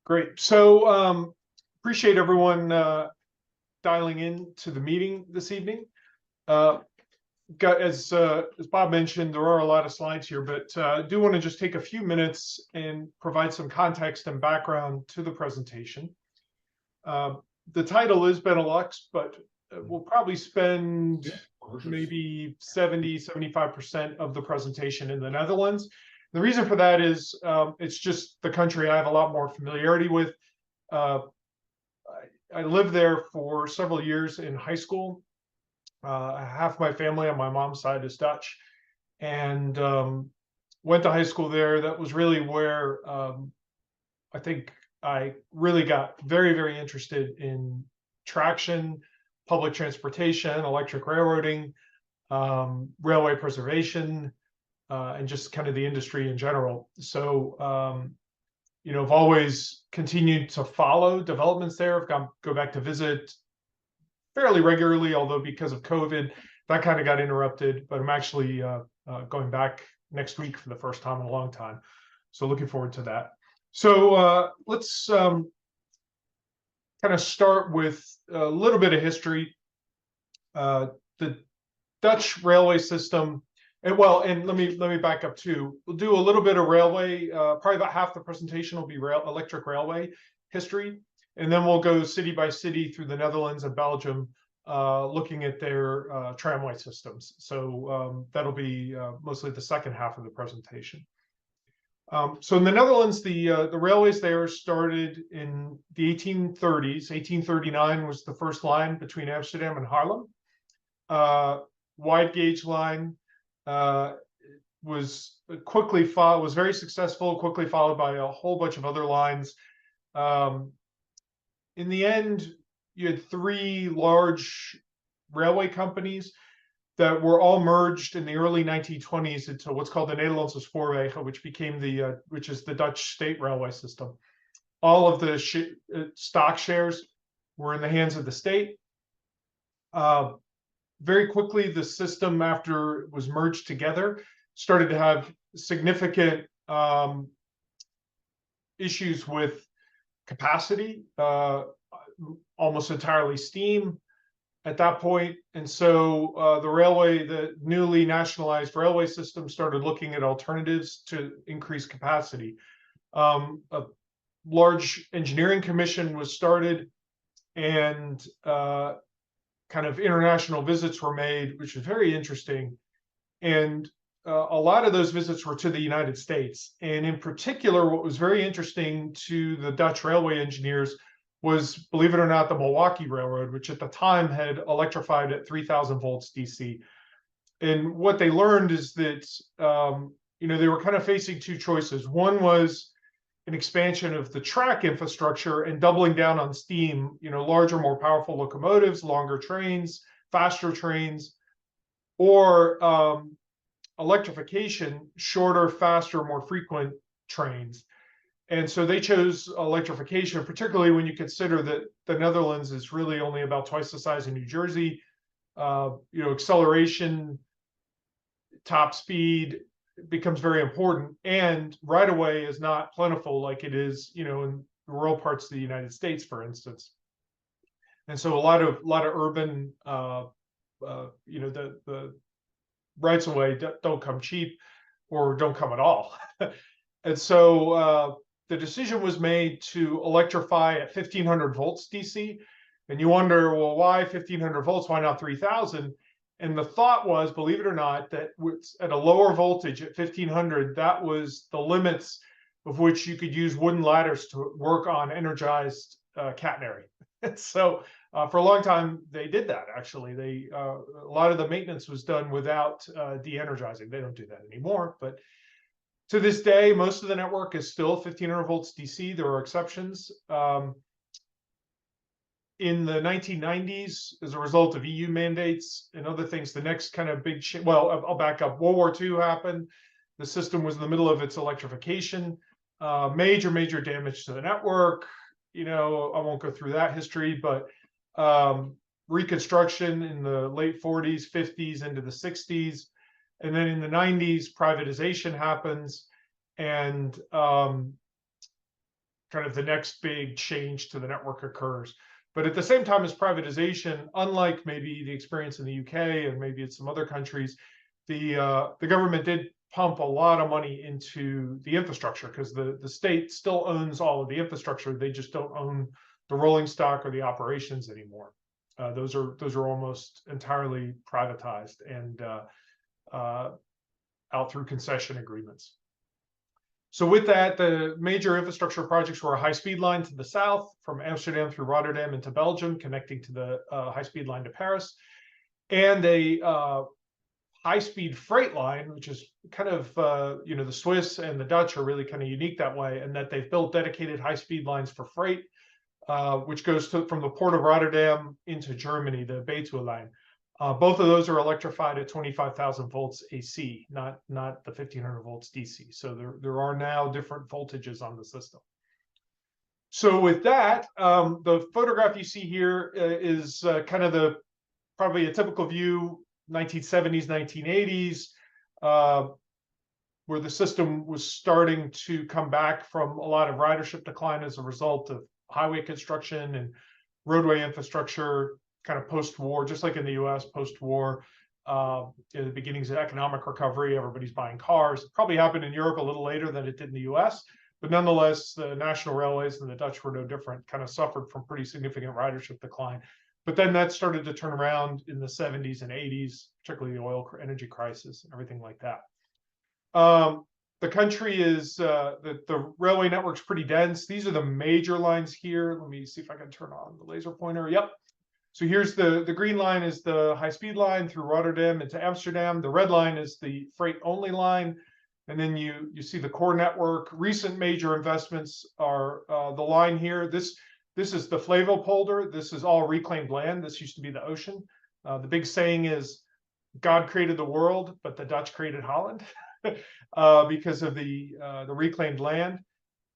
Great. So appreciate everyone dialing in to the meeting this evening. As Bob mentioned, there are a lot of slides here, but I do want to just take a few minutes and provide some context and background to the presentation. The title is Benelux, but we'll probably spend maybe 75% of the presentation in the Netherlands. The reason for that is it's just the country I have a lot more familiarity with. I lived there for several years in high school. Half my family on my mom's side is Dutch, and went to high school there. That was really where I think I really got very, very interested in traction, public transportation, electric railroading, railway preservation, and just kind of the industry in general. So, I've always continued to follow developments there. I've go back to visit fairly regularly, although because of COVID, that kind of got interrupted. But I'm actually going back next week for the first time in a long time. So looking forward to that. So let's kind of start with a little bit of history. The Dutch railway system, and let me back up too. We'll do a little bit of railway. Probably about half the presentation will be electric railway history, and then we'll go city by city through the Netherlands and Belgium, looking at their tramway systems. So that'll be mostly the second half of the presentation. So in the Netherlands, the railways there started in the 1830s. 1839 was the first line between Amsterdam and Haarlem. Wide gauge line was very successful, quickly followed by a whole bunch of other lines. In the end, you had three large railway companies that were all merged in the early 1920s into what's called the Nederlandse Spoorwegen, which is the Dutch state railway system. All of the stock shares were in the hands of the state. Very quickly, the system, after it was merged together, started to have significant issues with capacity, almost entirely steam at that point. And so the newly nationalized railway system started looking at alternatives to increase capacity. A large engineering commission was started, and kind of international visits were made, which was very interesting. And a lot of those visits were to the United States. And in particular, what was very interesting to the Dutch railway engineers was, believe it or not, the Milwaukee Railroad, which at the time had electrified at 3,000 volts DC. And what they learned is that, they were kind of facing two choices. One was an expansion of the track infrastructure and doubling down on steam, larger, more powerful locomotives, longer trains, faster trains, or electrification, shorter, faster, more frequent trains. And so they chose electrification, particularly when you consider that the Netherlands is really only about twice the size of New Jersey. Acceleration, top speed becomes very important, and right of way is not plentiful like it is, in rural parts of the United States, for instance. And so a lot of urban, the rights of way don't come cheap, or don't come at all. And so the decision was made to electrify at 1,500 volts DC. And you wonder, well, why 1,500 volts? Why not 3,000? And the thought was, believe it or not, that at a lower voltage at 1,500, that was the limits of which you could use wooden ladders to work on energized catenary. So for a long time, they did that, actually. A lot of the maintenance was done without de-energizing. They don't do that anymore. But to this day, most of the network is still 1,500 volts DC. There are exceptions. In the 1990s, as a result of EU mandates and other things, the next kind of big I'll back up. World War II happened. The system was in the middle of its electrification. Major damage to the network. I won't go through that history, but reconstruction in the late 40s, 50s, into the 60s. And then in the 90s, privatization happens, and kind kind of the next big change to the network occurs. But at the same time as privatization, unlike maybe the experience in the UK and maybe in some other countries, the government did pump a lot of money into the infrastructure, because the state still owns all of the infrastructure. They just don't own the rolling stock or the operations anymore. Those are almost entirely privatized and out through concession agreements. So with that, the major infrastructure projects were a high-speed line to the south from Amsterdam through Rotterdam into Belgium, connecting to the high-speed line to Paris, and a high-speed freight line, which is kind of, the Swiss and the Dutch are really kind of unique that way, and that they've built dedicated high-speed lines for freight, which goes from the port of Rotterdam into Germany, the Betuwe line. Both of those are electrified at 25,000 volts AC, not the 1500 volts DC. So there are now different voltages on the system. So with that, the photograph you see here is kind of probably a typical view, 1970s, 1980s, where the system was starting to come back from a lot of ridership decline as a result of highway construction and roadway infrastructure, kind of post-war, just like in the US, post-war, in the beginnings of economic recovery, everybody's buying cars. It probably happened in Europe a little later than it did in the US, but nonetheless, the national railways and the Dutch were no different, kind of suffered from pretty significant ridership decline. But then that started to turn around in the 70s and 80s, particularly the oil energy crisis and everything like that. The country is, the railway network's pretty dense. These are the major lines here. Let me see if I can turn on the laser pointer. Yep. So here's the green line is the high-speed line through Rotterdam into Amsterdam. The red line is the freight-only line. And then you see the core network. Recent major investments are the line here. This is the Flevopolder. This is all reclaimed land. This used to be the ocean. The big saying is, God created the world, but the Dutch created Holland because of the reclaimed land.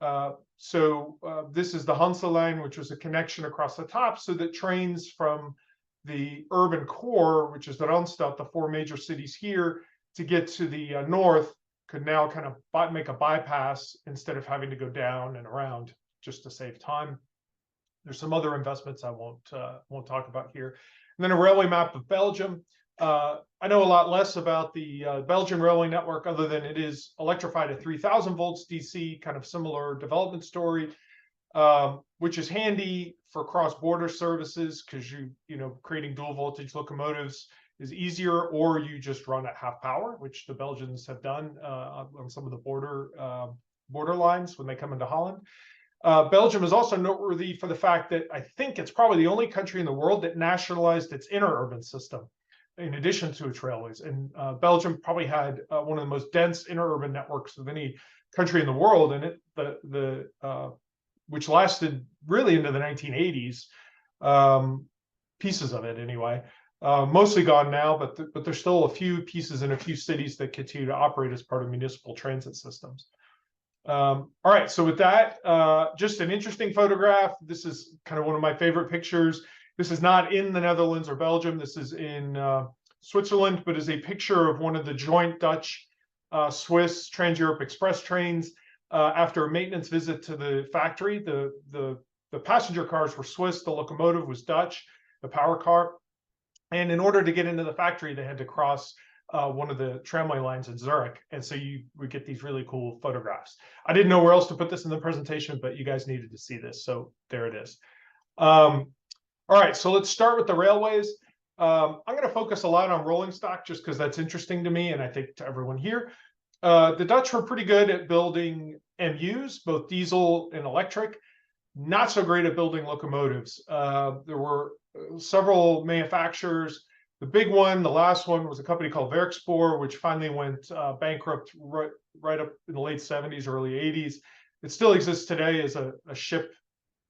This is the Hanse line, which was a connection across the top so that trains from the urban core, which is the Randstad, the four major cities here, to get to the north, could now kind of make a bypass instead of having to go down and around just to save time. There's some other investments I won't talk about here. And then a railway map of Belgium. I know a lot less about the Belgian railway network other than it is electrified at 3,000 volts DC, kind of similar development story, which is handy for cross-border services because creating dual voltage locomotives is easier, or you just run at half power, which the Belgians have done on some of the border lines when they come into Holland. Belgium is also noteworthy for the fact that I think it's probably the only country in the world that nationalized its interurban system in addition to its railways. And Belgium probably had one of the most dense interurban networks of any country in the world, and which lasted really into the 1980s, pieces of it anyway. Mostly gone now, but there's still a few pieces in a few cities that continue to operate as part of municipal transit systems. All right, so with that, just an interesting photograph. This is kind of one of my favorite pictures. This is not in the Netherlands or Belgium. This is in Switzerland, but is a picture of one of the joint Dutch-Swiss Trans-Europe Express trains after a maintenance visit to the factory. The passenger cars were Swiss, the locomotive was Dutch, the power car. And in order to get into the factory, they had to cross one of the tramway lines in Zurich. And so you would get these really cool photographs. I didn't know where else to put this in the presentation, but you guys needed to see this. So there it is. All right, so let's start with the railways. I'm going to focus a lot on rolling stock just because that's interesting to me and I think to everyone here. The Dutch were pretty good at building MUs, both diesel and electric. Not so great at building locomotives. There were several manufacturers. The big one, the last one, was a company called Werkspoor, which finally went bankrupt right up in the late 70s, early 80s. It still exists today as a ship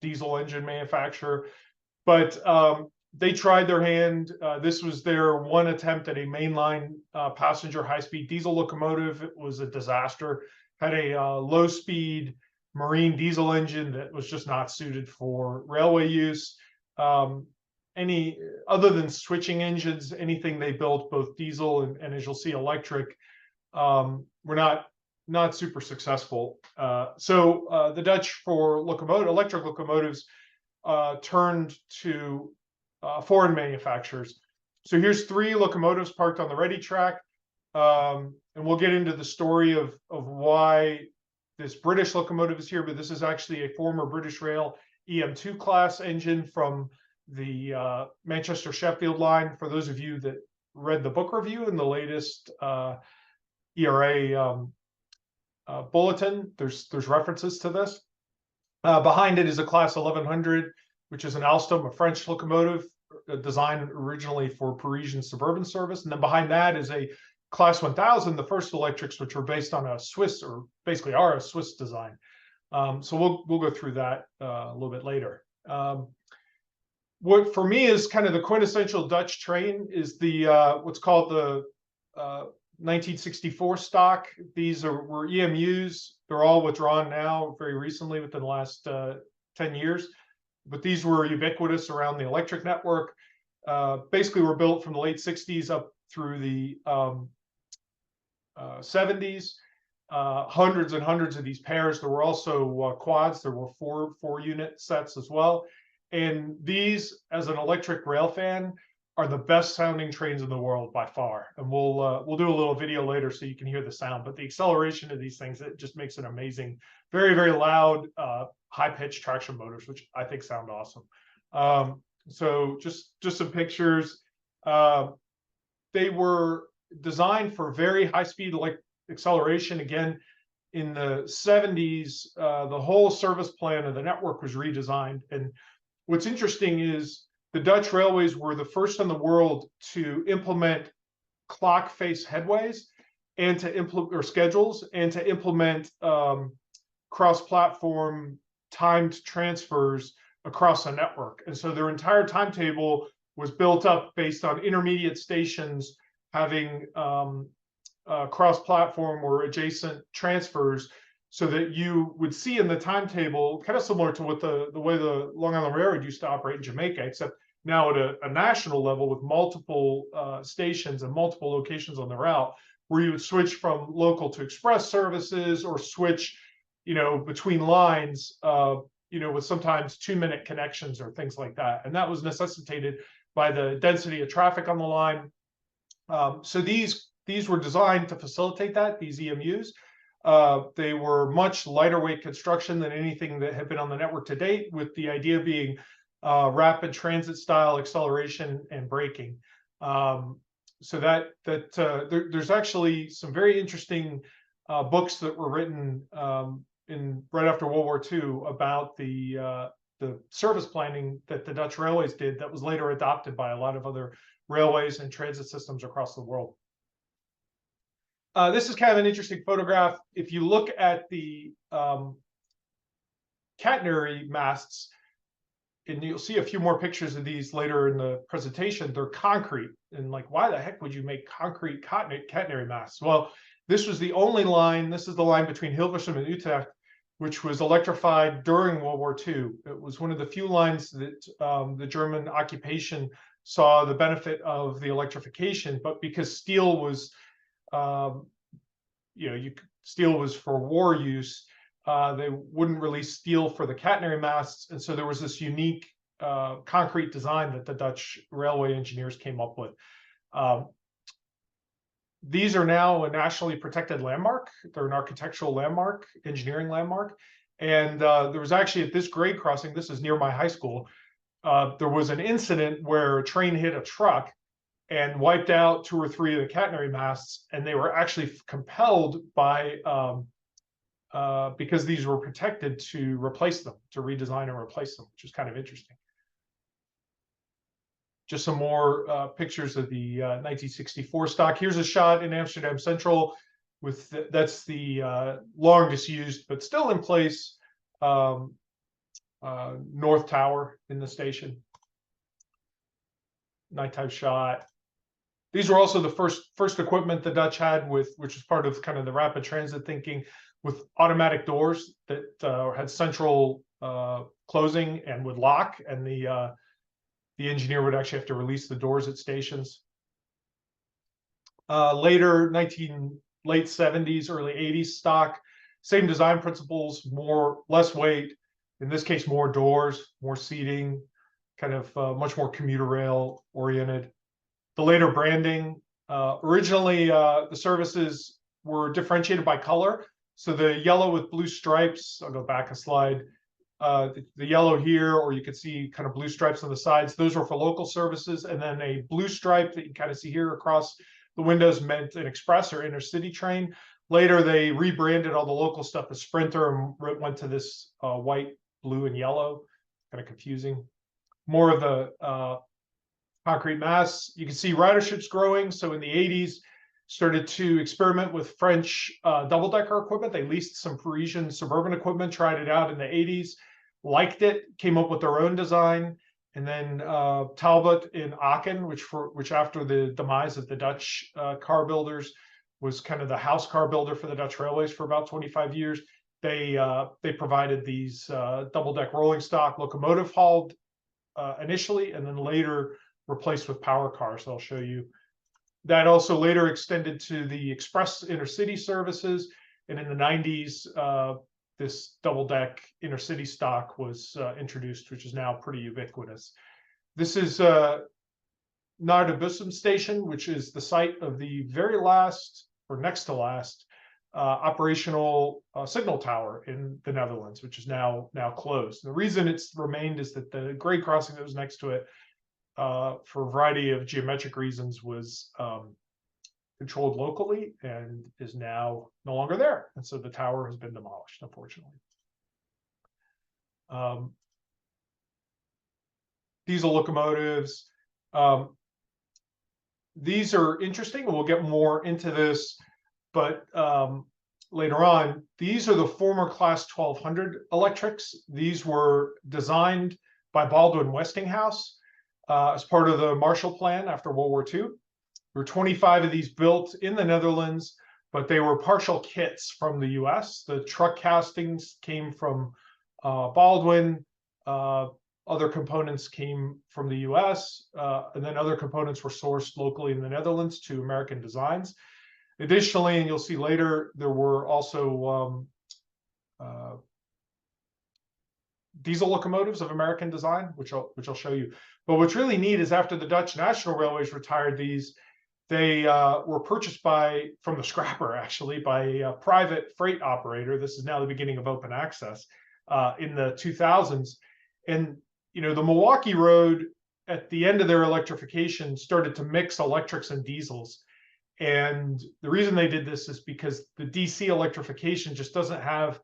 diesel engine manufacturer. But they tried their hand. This was their one attempt at a mainline passenger high-speed diesel locomotive. It was a disaster. Had a low-speed marine diesel engine that was just not suited for railway use. Other than switching engines, anything they built, both diesel and as you'll see, electric, were not not super successful. So the Dutch, for electric locomotives, turned to foreign manufacturers. So here's 3 locomotives parked on the ready track, and we'll get into the story of why this British locomotive is here. But this is actually a former British Rail EM2 class engine from the Manchester Sheffield line. For those of you that read the book review in the latest ERA bulletin, there's references to this. Behind it is a class 1100, which is an Alstom, a French locomotive designed originally for Parisian suburban service. And then behind that is a class 1000, the first electrics, which were based on a Swiss, or basically are a Swiss design. So we'll go through that a little bit later. What for me is kind of the quintessential Dutch train is the what's called the 1964 stock. These were EMUs. They're all withdrawn now very recently within the last 10 years. But these were ubiquitous around the electric network. Basically were built from the late 60s up through the 70s. Hundreds and hundreds of these pairs. There were also quads. There were four unit sets as well. And these, as an electric rail fan, are the best sounding trains in the world by far. And we'll do a little video later so you can hear the sound. But the acceleration of these things, it just makes it amazing. Very, very loud, high-pitched traction motors, which I think sound awesome. So just some pictures. They were designed for very high-speed acceleration. Again, in the 70s, the whole service plan of the network was redesigned. And what's interesting is the Dutch railways were the first in the world to implement clock face headways and to implement, or schedules, and to implement cross-platform timed transfers across the network. And so their entire timetable was built up based on intermediate stations having cross-platform or adjacent transfers, so that you would see in the timetable, kind of similar to what the way the Long Island Railroad used to operate in Jamaica, except now at a national level with multiple stations and multiple locations on the route, where you would switch from local to express services, or switch, between lines, with sometimes 2-minute connections or things like that. And that was necessitated by the density of traffic on the line. So these were designed to facilitate that, these EMUs. They were much lighter weight construction than anything that had been on the network to date, with the idea being rapid transit style acceleration and braking. So there's actually some very interesting books that were written right after World War II about the service planning that the Dutch railways did, that was later adopted by a lot of other railways and transit systems across the world. This is kind of an interesting photograph. If you look at the catenary masts, and you'll see a few more pictures of these later in the presentation, they're concrete. And why the heck would you make concrete catenary masts? Well, this was the only line. This is the line between Hilversum and Utrecht, which was electrified during World War II. It was one of the few lines that the German occupation saw the benefit of the electrification, but because steel was steel was for war use, they wouldn't release steel for the catenary masts. And so there was this unique concrete design that the Dutch railway engineers came up with. These are now a nationally protected landmark. They're an architectural landmark, engineering landmark. And there was actually, at this grade crossing, this is near my high school, there was an incident where a train hit a truck and wiped out 2 or 3 of the catenary masts, and they were actually compelled by, because these were protected, to replace them, to redesign and replace them, which is kind of interesting. Just some more pictures of the 1964 stock. Here's a shot in Amsterdam Central with that's the long disused but still in place North Tower in the station. Nighttime shot. These were also the first equipment the Dutch had, which was part of kind of the rapid transit thinking, with automatic doors that had central closing and would lock, and the engineer would actually have to release the doors at stations. Later, late 70s, early 80s stock. Same design principles, less weight. In this case, more doors, more seating, kind of much more commuter rail oriented. The later branding, originally the services were differentiated by color. So the yellow with blue stripes, I'll go back a slide, the yellow here, or you can see kind of blue stripes on the sides, those were for local services. And then a blue stripe that you kind of see here across the windows meant an express or intercity train. Later, they rebranded all the local stuff as Sprinter and went to this white, blue, and yellow, kind of confusing. More of the concrete mass. You can see riderships growing. So in the 80s, started to experiment with French double-decker equipment. They leased some Parisian suburban equipment, tried it out in the 80s, liked it, came up with their own design. And then Talbot in Aachen, which after the demise of the Dutch car builders, was kind of the house car builder for the Dutch railways for about 25 years. They provided these double-deck rolling stock locomotive hauled initially, and then later replaced with power cars. I'll show you. That also later extended to the express intercity services. And in the 90s, this double-deck intercity stock was introduced, which is now pretty ubiquitous. This is Naar-de-Bussum station, which is the site of the very last, or next to last, operational signal tower in the Netherlands, which is now closed. The reason it's remained is that the grade crossing that was next to it, for a variety of geometric reasons, was controlled locally and is now no longer there. And so the tower has been demolished, unfortunately. Diesel locomotives. These are interesting. We'll get more into this, but later on, these are the former Class 1200 electrics. These were designed by Baldwin Westinghouse as part of the Marshall Plan after World War II. There were 25 of these built in the Netherlands, but they were partial kits from the US. The truck castings came from Baldwin. Other components came from the US, and then other components were sourced locally in the Netherlands to American designs. Additionally, and you'll see later, there were also diesel locomotives of American design, which I'll show you. But what's really neat is after the Dutch National Railways retired these, they were purchased from the scrapper, actually, by a private freight operator. This is now the beginning of open access in the 2000s. And, you know, the Milwaukee Road, at the end of their electrification, started to mix electrics and diesels. And the reason they did this is because the DC electrification just doesn't have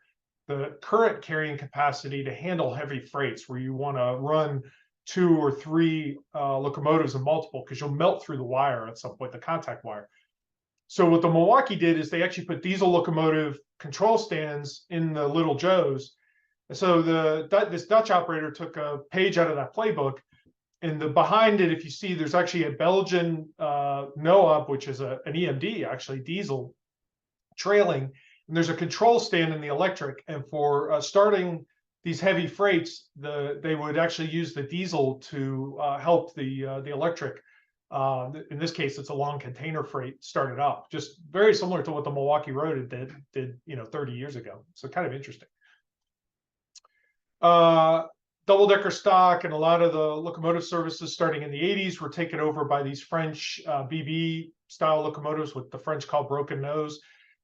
the current carrying capacity to handle heavy freights where you want to run 2 or 3 locomotives and multiple, because you'll melt through the wire at some point, the contact wire. So what the Milwaukee did is they actually put diesel locomotive control stands in the Little Joes. So this Dutch operator took a page out of that playbook, and behind it, if you see, there's actually a Belgian NOAB, which is an EMD, actually diesel, trailing, and there's a control stand in the electric. And for starting these heavy freights, they would actually use the diesel to help the electric. In this case, it's a long container freight, started up, just very similar to what the Milwaukee Road did 30 years ago. So kind of interesting. Double-decker stock and a lot of the locomotive services starting in the 80s were taken over by these French BB style locomotives with the French called broken nose,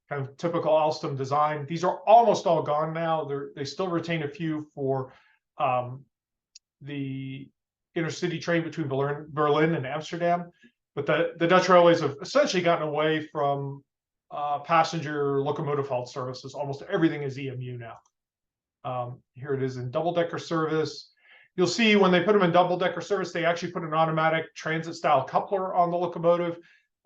kind of typical Alstom design. These are almost all gone now. They still retain a few for the intercity train between Berlin and Amsterdam, but the Dutch railways have essentially gotten away from passenger locomotive hauled services. Almost everything is EMU now. Here it is in double-decker service. You'll see when they put them in double-decker service, they actually put an automatic transit-style coupler on the locomotive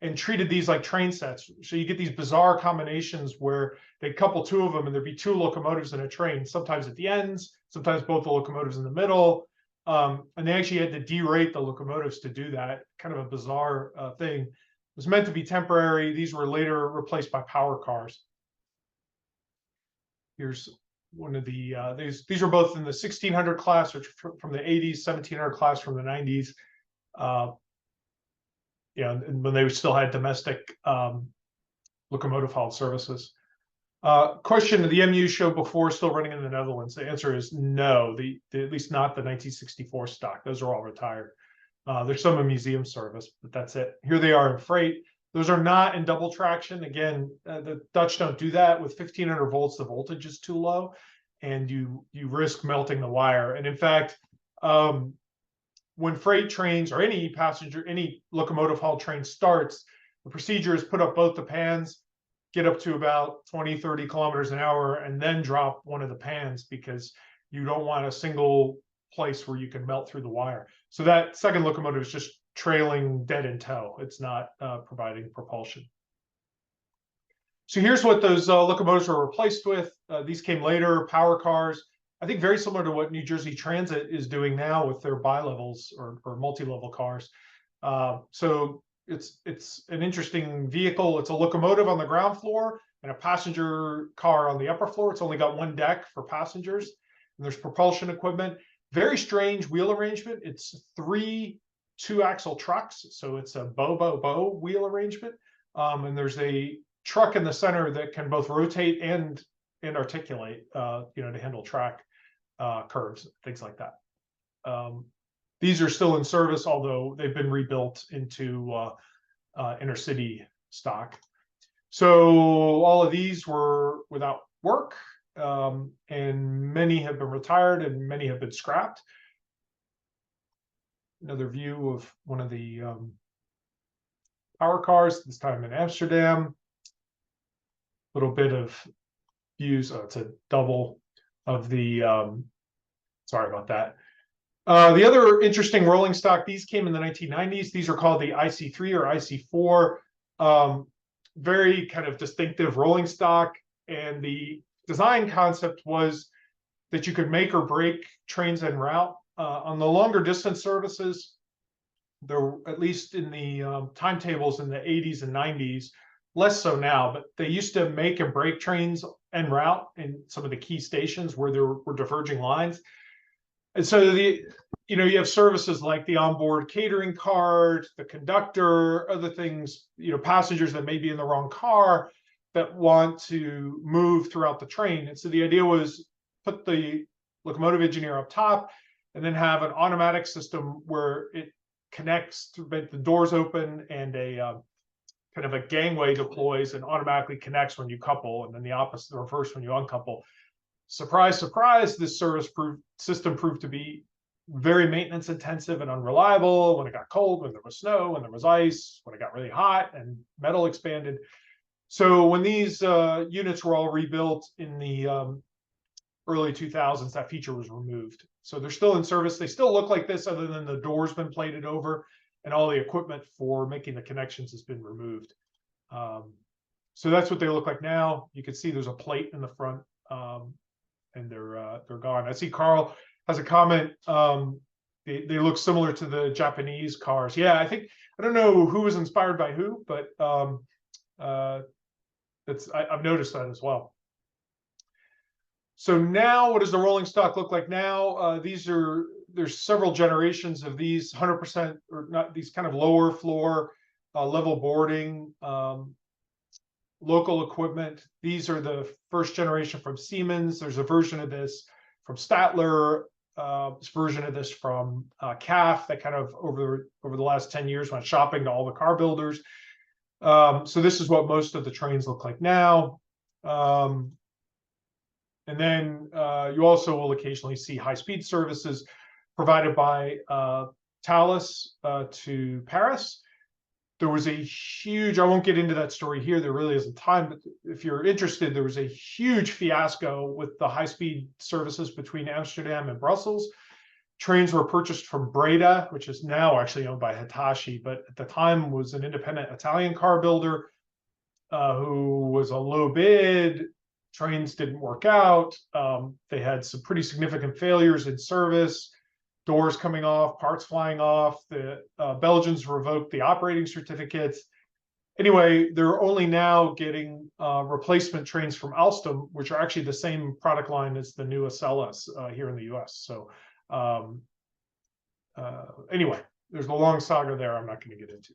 and treated these like train sets. So you get these bizarre combinations where they couple 2 of them and there'd be 2 locomotives in a train, sometimes at the ends, sometimes both the locomotives in the middle. And they actually had to derate the locomotives to do that. Kind of a bizarre thing. It was meant to be temporary. These were later replaced by power cars. Here's one of the these were both in the 1600 class, which from the 80s, 1700 class from the 90s. And when they still had domestic locomotive hauled services. Question: the MU show before still running in the Netherlands? The answer is no. At least not the 1964 stock. Those are all retired. There's some in museum service, but that's it. Here they are in freight. Those are not in double traction. Again, the Dutch don't do that. With 1500 volts, the voltage is too low, and you risk melting the wire. And in fact, when freight trains or any locomotive haul train starts, the procedure is put up both the pans, get up to about 20, 30 kilometers an hour, and then drop one of the pans, because you don't want a single place where you can melt through the wire. So that second locomotive is just trailing dead in tow. It's not providing propulsion. So here's what those locomotives were replaced with. These came later, power cars. I think very similar to what New Jersey Transit is doing now with their bi-levels or multi-level cars. So it's an interesting vehicle. It's a locomotive on the ground floor and a passenger car on the upper floor. It's only got one deck for passengers, and there's propulsion equipment. Very strange wheel arrangement. It's 3 2-axle trucks, so it's a bow wheel arrangement. And there's a truck in the center that can both rotate and articulate, to handle track curves, things like that. These are still in service, although they've been rebuilt into intercity stock. So all of these were without work, and many have been retired and many have been scrapped. Another view of one of the power cars, this time in Amsterdam. A little bit of views. Oh, it's a double of the, sorry about that. The other interesting rolling stock, these came in the 1990s. These are called the IC3 or IC4. Very kind of distinctive rolling stock. And the design concept was that you could make or break trains en route. On the longer distance services, there, at least in the timetables in the 80s and 90s, less so now, but they used to make and break trains en route in some of the key stations where there were diverging lines. And so you have services like the onboard catering cart, the conductor, other things, passengers that may be in the wrong car that want to move throughout the train. And so the idea was put the locomotive engineer up top and then have an automatic system where it connects to make the doors open, and a kind of a gangway deploys and automatically connects when you couple, and then the opposite, the reverse when you uncouple. Surprise, surprise, this system proved to be very maintenance intensive and unreliable when it got cold, when there was snow, when there was ice, when it got really hot and metal expanded. So when these units were all rebuilt in the early 2000s, that feature was removed. So they're still in service. They still look like this, other than the door's been plated over and all the equipment for making the connections has been removed. So that's what they look like now. You can see there's a plate in the front, and they're gone. I see Carl has a comment. They look similar to the Japanese cars. Yeah, I don't know who was inspired by who, but I've noticed that as well. So now, what does the rolling stock look like now? There's several generations of these 100% or not, these kind of lower floor level boarding, local equipment. These are the first generation from Siemens. There's a version of this from Statler, version of this from CAF that kind of over the last 10 years went shopping to all the car builders. So this is what most of the trains look like now. And then you also will occasionally see high-speed services provided by Thales to Paris. There was a huge, I won't get into that story here, there really isn't time, but if you're interested, there was a huge fiasco with the high-speed services between Amsterdam and Brussels. Trains were purchased from Breda, which is now actually owned by Hitachi, but at the time was an independent Italian car builder who was a low bid. Trains didn't work out. They had some pretty significant failures in service, doors coming off, parts flying off. The Belgians revoked the operating certificates. Anyway, they're only now getting replacement trains from Alstom, which are actually the same product line as the new Acellas here in the US. So anyway, there's a long saga there I'm not going to get into.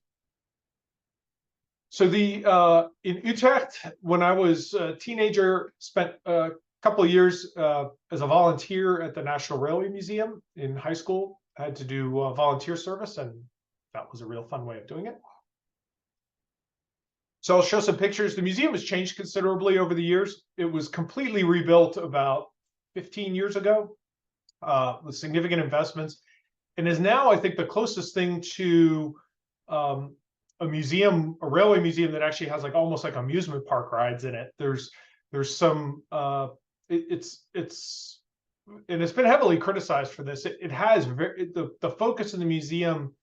So the in Utrecht, when I was a teenager, spent a couple of years as a volunteer at the National Railway Museum in high school. I had to do volunteer service, and that was a real fun way of doing it. So I'll show some pictures. The museum has changed considerably over the years. It was completely rebuilt about 15 years ago with significant investments, and is now, I think, the closest thing to a museum, a railway museum that actually has like almost like amusement park rides in it. There's some it's and it's been heavily criticized for this. It has the focus in the museum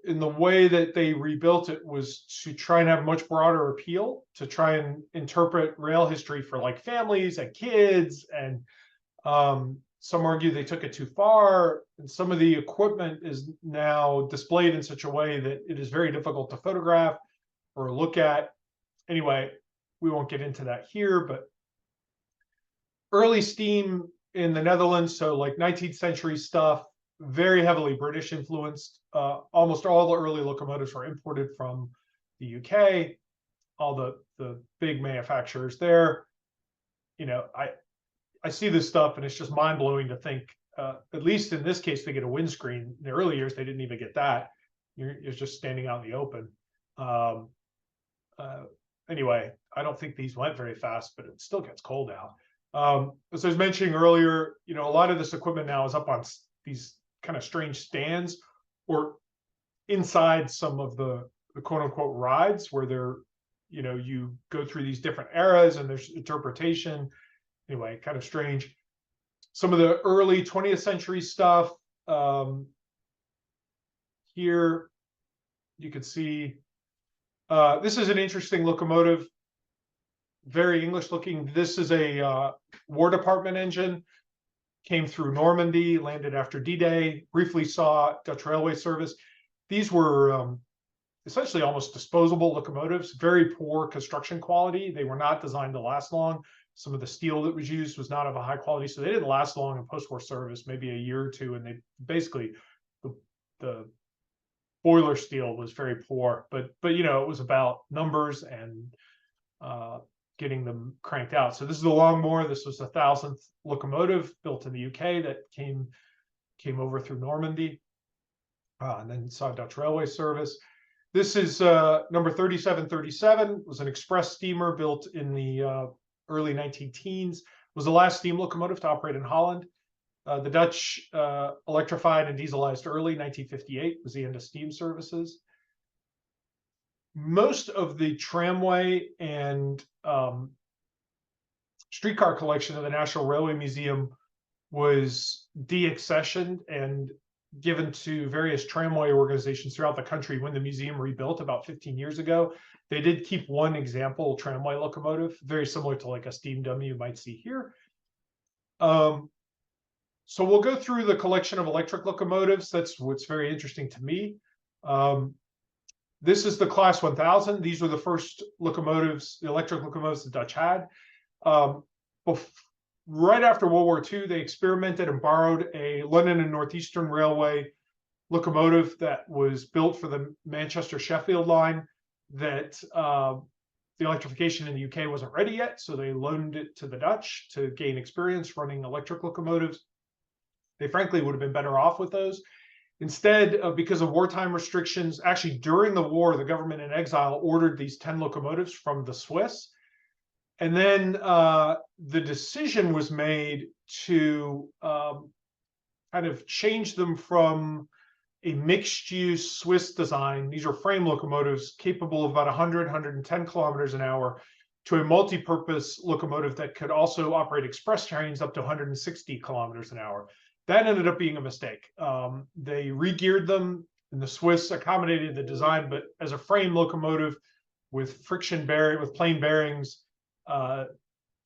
in the way that they rebuilt it was to try and have much broader appeal, to try and interpret rail history for like families and kids. And some argue they took it too far. And some of the equipment is now displayed in such a way that it is very difficult to photograph or look at. Anyway, we won't get into that here, but early steam in the Netherlands, so like 19th century stuff, very heavily British influenced. Almost all the early locomotives were imported from the UK, all the big manufacturers there. You know, I see this stuff and it's just mind blowing to think, at least in this case, they get a windscreen. In the early years, they didn't even get that. You're just standing out in the open. Anyway, I don't think these went very fast, but it still gets cold out. As I was mentioning earlier, you know, a lot of this equipment now is up on these kind of strange stands or inside some of the quote unquote rides where they're, you know, you go through these different eras and there's interpretation. Anyway, kind of strange. Some of the early 20th century stuff. Here you can see this is an interesting locomotive, very English looking. This is a War Department engine, came through Normandy, landed after D-Day, briefly saw Dutch railway service. These were essentially almost disposable locomotives, very poor construction quality. They were not designed to last long. Some of the steel that was used was not of a high quality, so they didn't last long in post-war service, maybe a year or two, and they basically, the boiler steel was very poor, but you know, it was about numbers and getting them cranked out. So this is the Longmore. This was the 1,000th locomotive built in the UK that came over through Normandy, and then saw Dutch railway service. This is number 3737. Was an express steamer built in the early 19 teens. Was the last steam locomotive to operate in Holland. The Dutch electrified and dieselized early 1958 was the end of steam services. Most of the tramway and streetcar collection of the National Railway Museum was deaccessioned and given to various tramway organizations throughout the country when the museum rebuilt about 15 years ago. They did keep one example tramway locomotive, very similar to like a steam dummy you might see here. So we'll go through the collection of electric locomotives. That's what's very interesting to me. This is the Class 1000. These were the first locomotives, the electric locomotives the Dutch had. Right after World War II, they experimented and borrowed a London and Northeastern Railway locomotive that was built for the Manchester-Sheffield line that the electrification in the UK wasn't ready yet, so they loaned it to the Dutch to gain experience running electric locomotives. They frankly would have been better off with those. Instead, because of wartime restrictions, actually during the war, the government in exile ordered these 10 locomotives from the Swiss. And then the decision was made to kind of change them from a mixed-use Swiss design. These are frame locomotives capable of about 100, 110 kilometers an hour to a multi-purpose locomotive that could also operate express trains up to 160 kilometers an hour. That ended up being a mistake. They re-geared them, and the Swiss accommodated the design, but as a frame locomotive with friction bearing, with plain bearings, that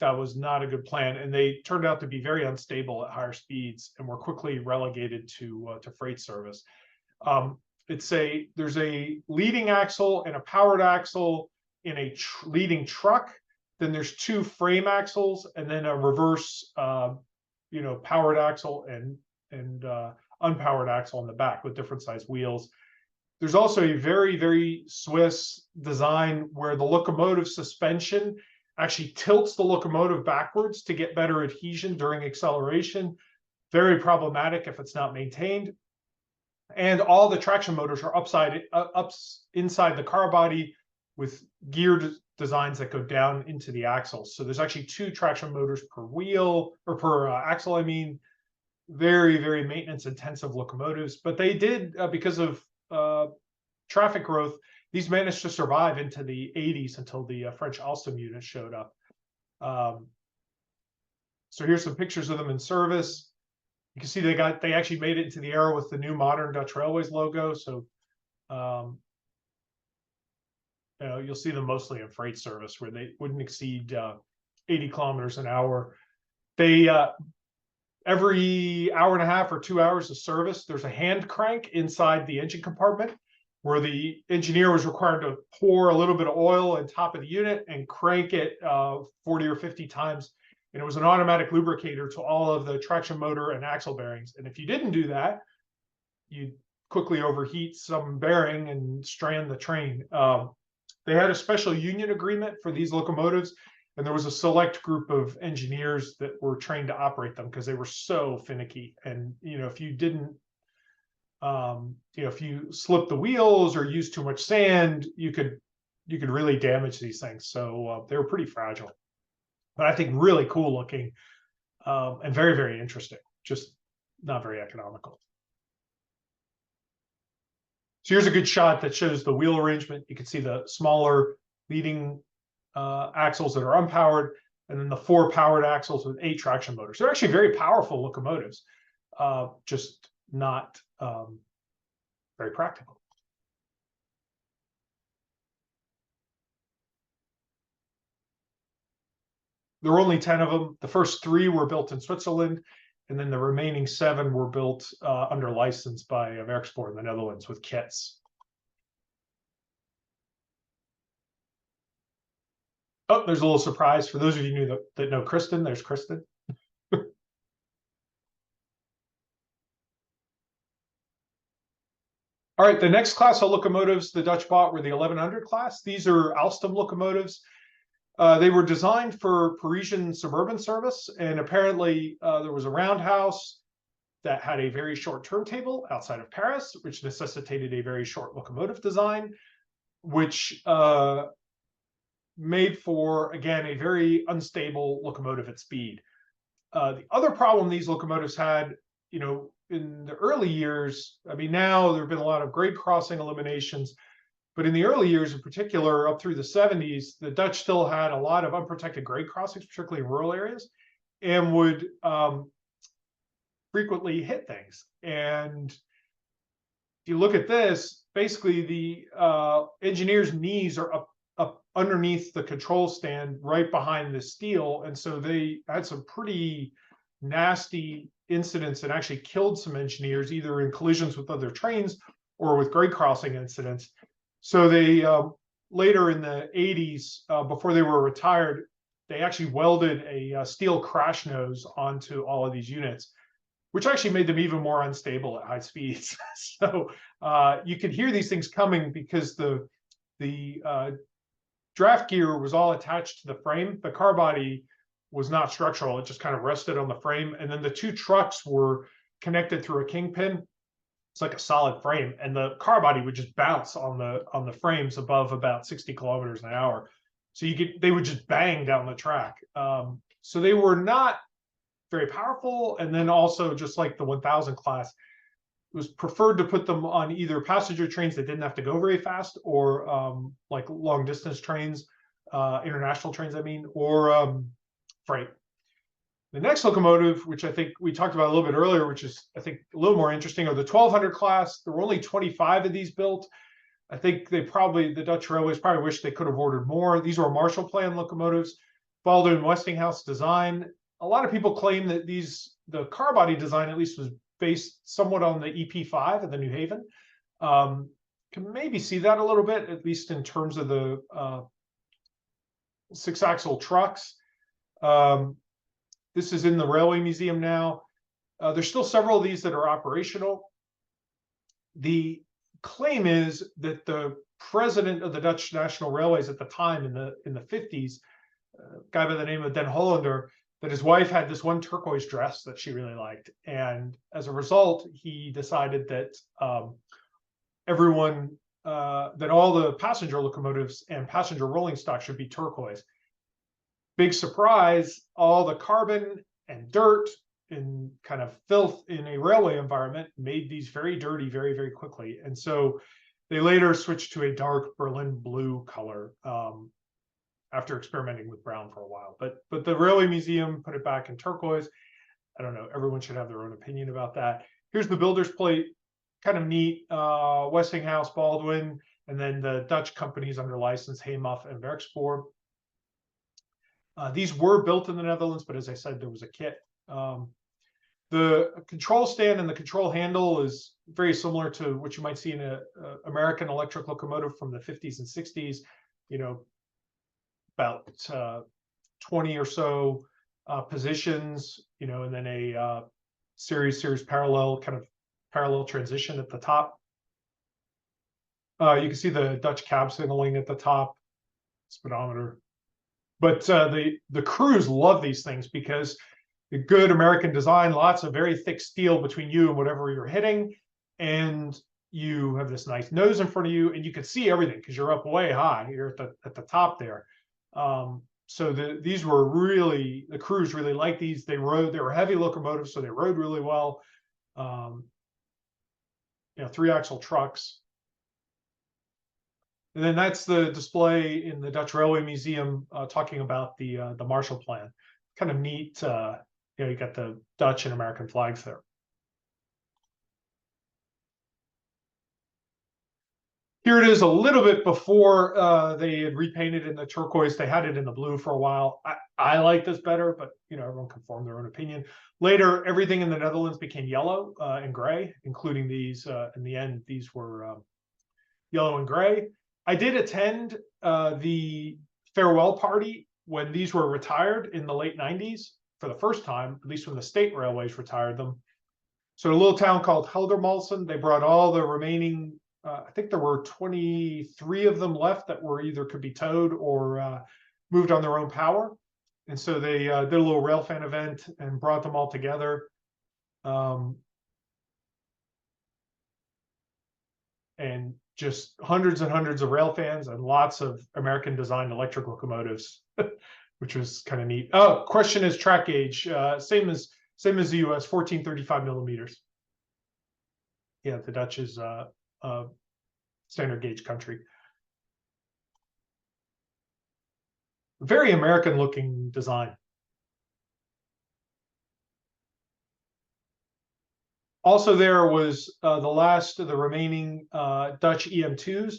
was not a good plan, and they turned out to be very unstable at higher speeds and were quickly relegated to freight service. There's a leading axle and a powered axle in a leading truck. Then there's two frame axles, and then a reverse, powered axle and unpowered axle on the back with different size wheels. There's also a very, very Swiss design where the locomotive suspension actually tilts the locomotive backwards to get better adhesion during acceleration. Very problematic if it's not maintained. And all the traction motors are inside the car body with geared designs that go down into the axles. So there's actually 2 traction motors per wheel, or per axle, I mean. Very, very maintenance intensive locomotives, but they did, because of traffic growth, these managed to survive into the 80s until the French Alstom unit showed up. So here's some pictures of them in service. You can see they actually made it into the era with the new modern Dutch Railways logo. So you'll see them mostly in freight service where they wouldn't exceed 80 kilometers an hour. They every hour and a half or 2 hours of service, there's a hand crank inside the engine compartment where the engineer was required to pour a little bit of oil on top of the unit and crank it 40 or 50 times. And it was an automatic lubricator to all of the traction motor and axle bearings. And if you didn't do that, you'd quickly overheat some bearing and strand the train. They had a special union agreement for these locomotives, and there was a select group of engineers that were trained to operate them because they were so finicky. And if you didn't, if you slipped the wheels or used too much sand, you could really damage these things. So they were pretty fragile, but I think really cool looking, and very, very interesting. Just not very economical. So here's a good shot that shows the wheel arrangement. You can see the smaller leading axles that are unpowered, and then the 4 powered axles with 8 traction motors. They're actually very powerful locomotives, just not very practical. There were only 10 of them. The first 3 were built in Switzerland, and then the remaining 7 were built under license by Werkspoor in the Netherlands with kits. Oh, there's a little surprise for those of you that know Kristen. There's Kristen. All right, the next class of locomotives the Dutch bought were the 1100 class. These are Alstom locomotives. They were designed for Parisian suburban service, and apparently there was a roundhouse that had a very short turntable outside of Paris, which necessitated a very short locomotive design, which made for, again, a very unstable locomotive at speed. The other problem these locomotives had, in the early years, I mean, now there have been a lot of grade crossing eliminations, but in the early years in particular, up through the 70s, the Dutch still had a lot of unprotected grade crossings, particularly in rural areas, and would frequently hit things. And if you look at this, basically the engineer's knees are up underneath the control stand right behind the steel. And so they had some pretty nasty incidents and actually killed some engineers, either in collisions with other trains or with grade crossing incidents. So they later in the 80s, before they were retired, they actually welded a steel crash nose onto all of these units, which actually made them even more unstable at high speeds. So you could hear these things coming because the draft gear was all attached to the frame. The car body was not structural. It just kind of rested on the frame. And then the 2 trucks were connected through a kingpin. It's like a solid frame. And the car body would just bounce on the frames above about 60 kilometers an hour. So they would just bang down the track. So they were not very powerful. And then also, just like the 1000 class, it was preferred to put them on either passenger trains that didn't have to go very fast, or like long distance trains, international trains, I mean, or freight. The next locomotive, which I think we talked about a little bit earlier, which is, I think, a little more interesting, are the 1200 class. There were only 25 of these built. I think the Dutch Railways probably wish they could have ordered more. These were Marshall Plan locomotives, followed in Westinghouse design. A lot of people claim that the car body design at least was based somewhat on the EP5 at the New Haven. Can maybe see that a little bit, at least in terms of the 6-axle trucks. This is in the Railway Museum now. There's still several of these that are operational. The claim is that the president of the Dutch National Railways at the time in the 50s, a guy by the name of Den Hollander, that his wife had this one turquoise dress that she really liked, and as a result, he decided that everyone that all the passenger locomotives and passenger rolling stock should be turquoise. Big surprise, all the carbon and dirt and kind of filth in a railway environment made these very dirty very, very quickly. And so they later switched to a dark Berlin blue color after experimenting with brown for a while. But the Railway Museum put it back in turquoise. I don't know, everyone should have their own opinion about that. Here's the builder's plate, kind of neat, Westinghouse, Baldwin, and then the Dutch companies under license, Heymuff and Werkspoor. These were built in the Netherlands, but as I said, there was a kit. The control stand and the control handle is very similar to what you might see in an American electric locomotive from the 50s and 60s, you know, about 20 or so positions, you know, and then a series parallel, kind of parallel transition at the top. You can see the Dutch cab signaling at the top, speedometer. But the crews love these things because the good American design, lots of very thick steel between you and whatever you're hitting, and you have this nice nose in front of you, and you can see everything because you're up way high. You're at the top there. So these were really, the crews really liked these. They were heavy locomotives, so they rode really well. You know, 3-axle trucks. And then that's the display in the Dutch Railway Museum talking about the Marshall Plan. Kind of neat. You know, you got the Dutch and American flags there. Here it is a little bit before they had repainted in the turquoise. They had it in the blue for a while. I like this better, but you know, everyone can form their own opinion. Later, everything in the Netherlands became yellow and gray, including these. In the end, these were yellow and gray. I did attend the farewell party when these were retired in the late 90s for the first time, at least when the state railways retired them. So a little town called Heldermalsen, they brought all the remaining, I think there were 23 of them left that were either could be towed or moved on their own power. And so they did a little rail fan event and brought them all together. And just hundreds and hundreds of rail fans and lots of American designed electric locomotives, which was kind of neat. Oh, question is track gauge, same as the US, 1435 millimeters. Yeah, the Dutch is standard gauge country. Very American looking design. Also, there was the last of the remaining Dutch EM2s.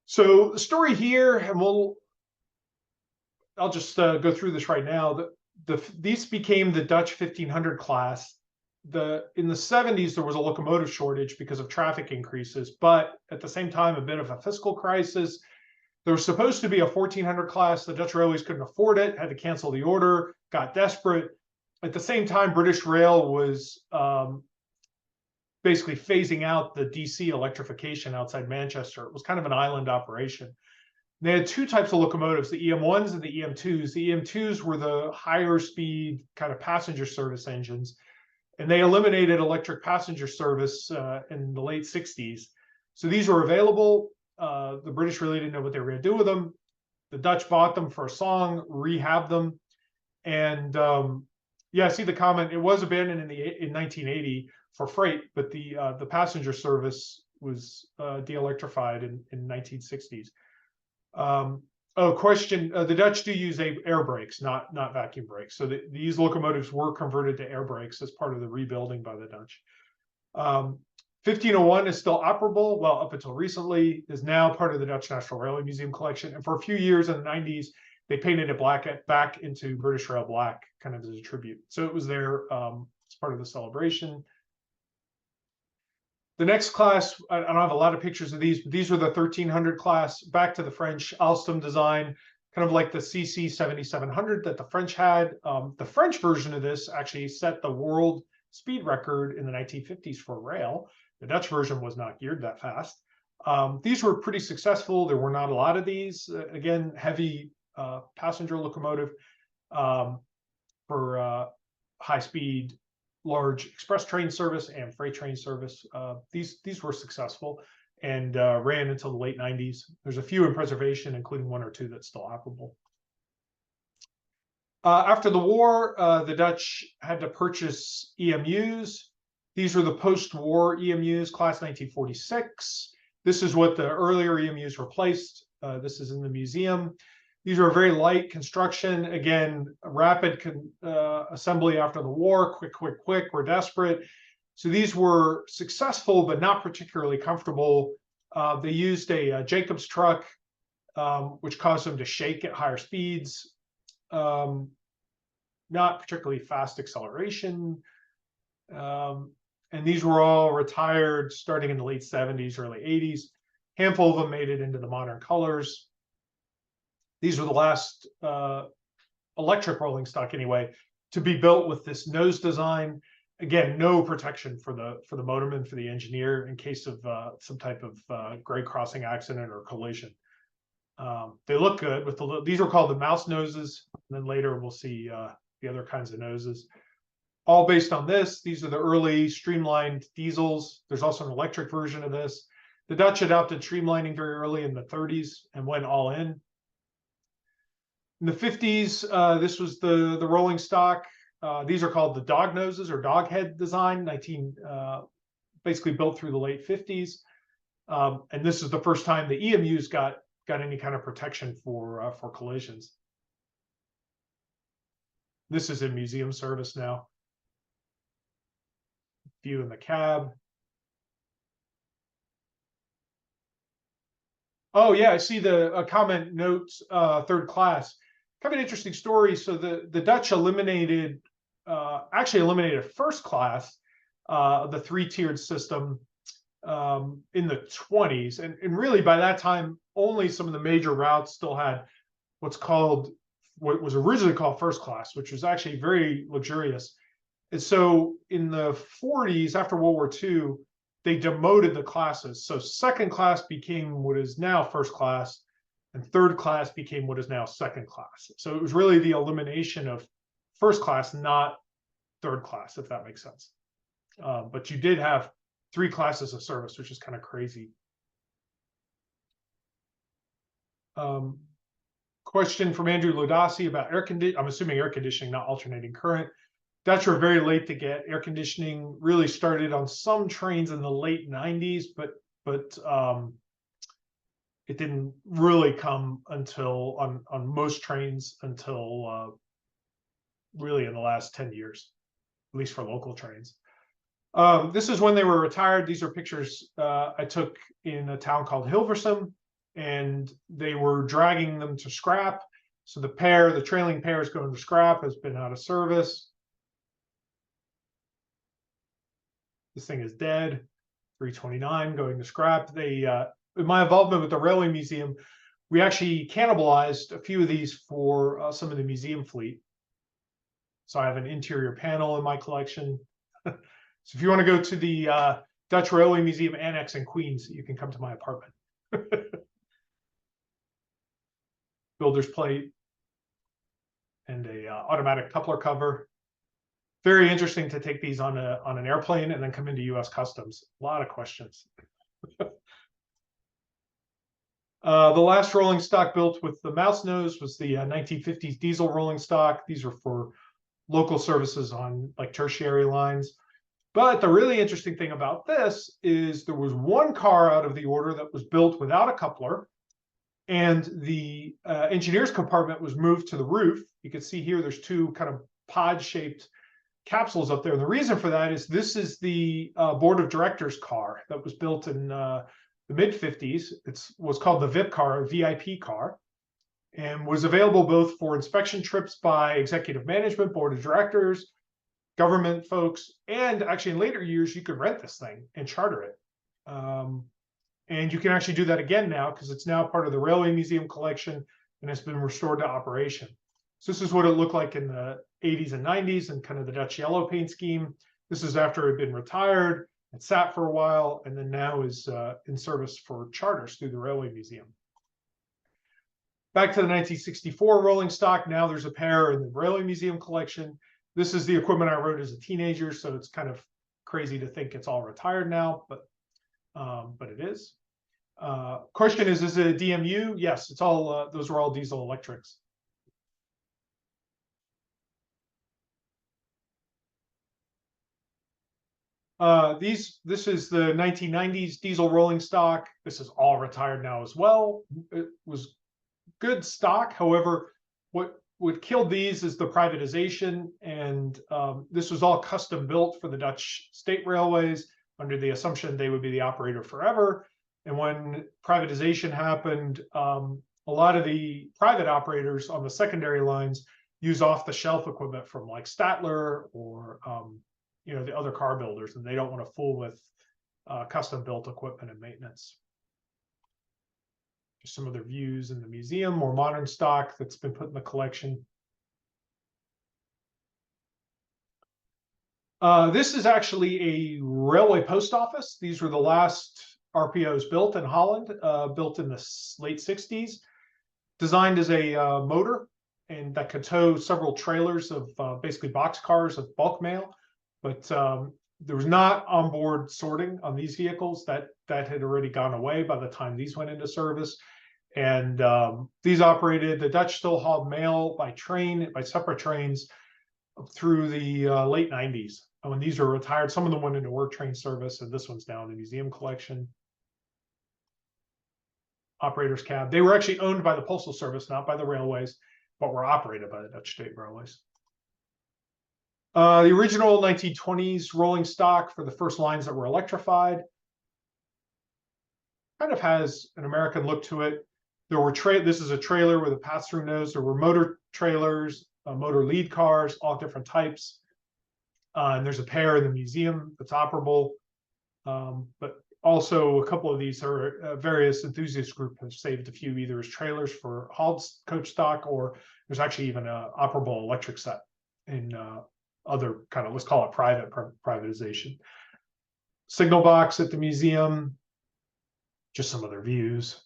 So the story here, and I'll just go through this right now. These became the Dutch 1500 class. In the 70s, there was a locomotive shortage because of traffic increases, but at the same time, a bit of a fiscal crisis. There was supposed to be a 1400 class. The Dutch Railways couldn't afford it, had to cancel the order, got desperate. At the same time, British Rail was basically phasing out the DC electrification outside Manchester. It was kind of an island operation. They had two types of locomotives, the EM1s and the EM2s. The EM2s were the higher speed kind of passenger service engines, and they eliminated electric passenger service in the late 60s. So these were available. The British really didn't know what they were going to do with them. The Dutch bought them for a song, rehabbed them, and yeah, I see the comment. It was abandoned in 1980 for freight, but the passenger service was de-electrified in 1960s. Oh, question: the Dutch do use air brakes, not vacuum brakes. So these locomotives were converted to air brakes as part of the rebuilding by the Dutch. 1501 is still operable. Well, up until recently, is now part of the Dutch National Railway Museum collection. And for a few years in the 90s, they painted it black back into British Rail black, kind of as a tribute. So it was there as part of the celebration. The next class, I don't have a lot of pictures of these, but these are the 1300 class, back to the French Alstom design, kind of like the CC 7700 that the French had. The French version of this actually set the world speed record in the 1950s for rail. The Dutch version was not geared that fast. These were pretty successful. There were not a lot of these. Again, heavy passenger locomotive for high-speed, large express train service and freight train service. These were successful and ran until the late 90s. There's a few in preservation, including one or two that's still operable. After the war, the Dutch had to purchase EMUs. These were the post-war EMUs, class 1946. This is what the earlier EMUs replaced. This is in the museum. These are very light construction. Again, rapid assembly after the war, quick. We're desperate. So these were successful, but not particularly comfortable. They used a Jacobs truck, which caused them to shake at higher speeds. Not particularly fast acceleration. And these were all retired starting in the late 70s, early 80s. Handful of them made it into the modern colors. These were the last electric rolling stock, anyway, to be built with this nose design. Again, no protection for the motorman, for the engineer, in case of some type of grade crossing accident or collision. They look good with these were called the mouse noses, and then later we'll see the other kinds of noses. All based on this. These are the early streamlined diesels. There's also an electric version of this. The Dutch adopted streamlining very early in the 30s and went all in. In the 50s, this was the rolling stock. These are called the dog noses or dog head design, basically built through the late 50s. And this is the first time the EMUs got any kind of protection for collisions. This is in museum service now. View in the cab. Oh yeah, I see a comment notes third class. Kind of an interesting story. So the Dutch actually eliminated first class, the three-tiered system in the 20s, and really by that time only some of the major routes still had what was originally called first class, which was actually very luxurious. And so in the 40s, after World War II, they demoted the classes. So second class became what is now first class, and third class became what is now second class. So it was really the elimination of first class, not third class, if that makes sense. But you did have three classes of service, which is kind of crazy. Question from Andrew Lodasi about air conditioning. I'm assuming air conditioning, not alternating current. Dutch were very late to get air conditioning. Really started on some trains in the late 90s, but it didn't really come until on most trains until really in the last 10 years, at least for local trains. This is when they were retired. These are pictures I took in a town called Hilversum, and they were dragging them to scrap. So the trailing pair is going to scrap, has been out of service. This thing is dead. 329 going to scrap. In my involvement with the Railway Museum, we actually cannibalized a few of these for some of the museum fleet. So I have an interior panel in my collection. So if you want to go to the Dutch Railway Museum Annex in Queens, you can come to my apartment. Builder's plate and a automatic coupler cover. Very interesting to take these on an airplane and then come into U.S. Customs. A lot of questions. The last rolling stock built with the mouse nose was the 1950s diesel rolling stock. These are for local services on like tertiary lines. But the really interesting thing about this is there was one car out of the order that was built without a coupler, and the engineer's compartment was moved to the roof. You can see here there's two kind of pod-shaped capsules up there. And the reason for that is this is the board of directors car that was built in the mid-50s. It was called the VIP car, a VIP car, and was available both for inspection trips by executive management, board of directors, government folks, and actually in later years, you could rent this thing and charter it. And you can actually do that again now because it's now part of the Railway Museum collection and it's been restored to operation. So this is what it looked like in the 80s and 90s and kind of the Dutch yellow paint scheme. This is after it had been retired It sat for a while and then now is in service for charters through the Railway Museum. Back to the 1964 rolling stock. Now there's a pair in the Railway Museum collection. This is the equipment I rode as a teenager, so it's kind of crazy to think it's all retired now, but it is. Question is it a DMU? Yes, it's all. Those were all diesel electrics. This is the 1990s diesel rolling stock. This is all retired now as well. It was good stock. However, what killed these is the privatization, and this was all custom built for the Dutch state railways under the assumption they would be the operator forever. And when privatization happened, a lot of the private operators on the secondary lines use off-the-shelf equipment from like Statler or the other car builders, and they don't want to fool with custom-built equipment and maintenance. Just some other views in the museum, more modern stock that's been put in the collection. This is actually a railway post office. These were the last RPOs built in Holland, built in the late 60s, designed as a motor, and that could tow several trailers of basically box cars of bulk mail. But there was not onboard sorting on these vehicles. That had already gone away by the time these went into service. And these operated, the Dutch still hauled mail by train, by separate trains through the late 90s. And when these were retired, some of them went into work train service, and this one's now in the museum collection. Operator's cab. They were actually owned by the Postal Service, not by the railways, but were operated by the Dutch state railways. The original 1920s rolling stock for the first lines that were electrified kind of has an American look to it. There were this is a trailer with a pass-through nose. There were motor trailers, motor lead cars, all different types. And there's a pair in the museum that's operable. But also a couple of these are various enthusiast groups have saved a few either as trailers for hauled coach stock, or there's actually even an operable electric set in other kind of, let's call it private privatization. Signal box at the museum, just some other views.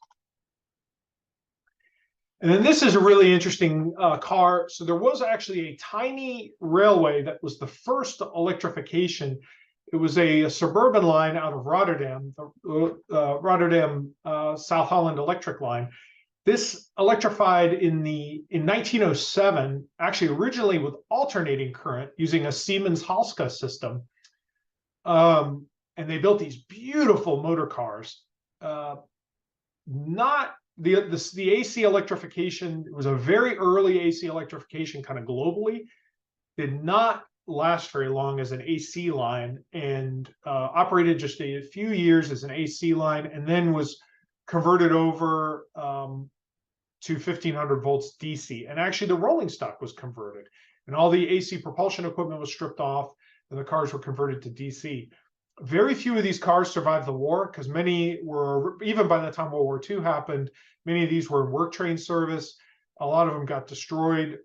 And then this is a really interesting car. So there was actually a tiny railway that was the first electrification. It was a suburban line out of Rotterdam, the Rotterdam South Holland Electric Line. This electrified in 1907, actually originally with alternating current using a Siemens Halska system. And they built these beautiful motor cars. Not the AC electrification, it was a very early AC electrification kind of globally, did not last very long as an AC line, and operated just a few years as an AC line, and then was converted over to 1500 volts DC. And actually the rolling stock was converted, and all the AC propulsion equipment was stripped off, and the cars were converted to DC. Very few of these cars survived the war, because many were, even by the time World War II happened, many of these were in work train service. A lot of them got destroyed.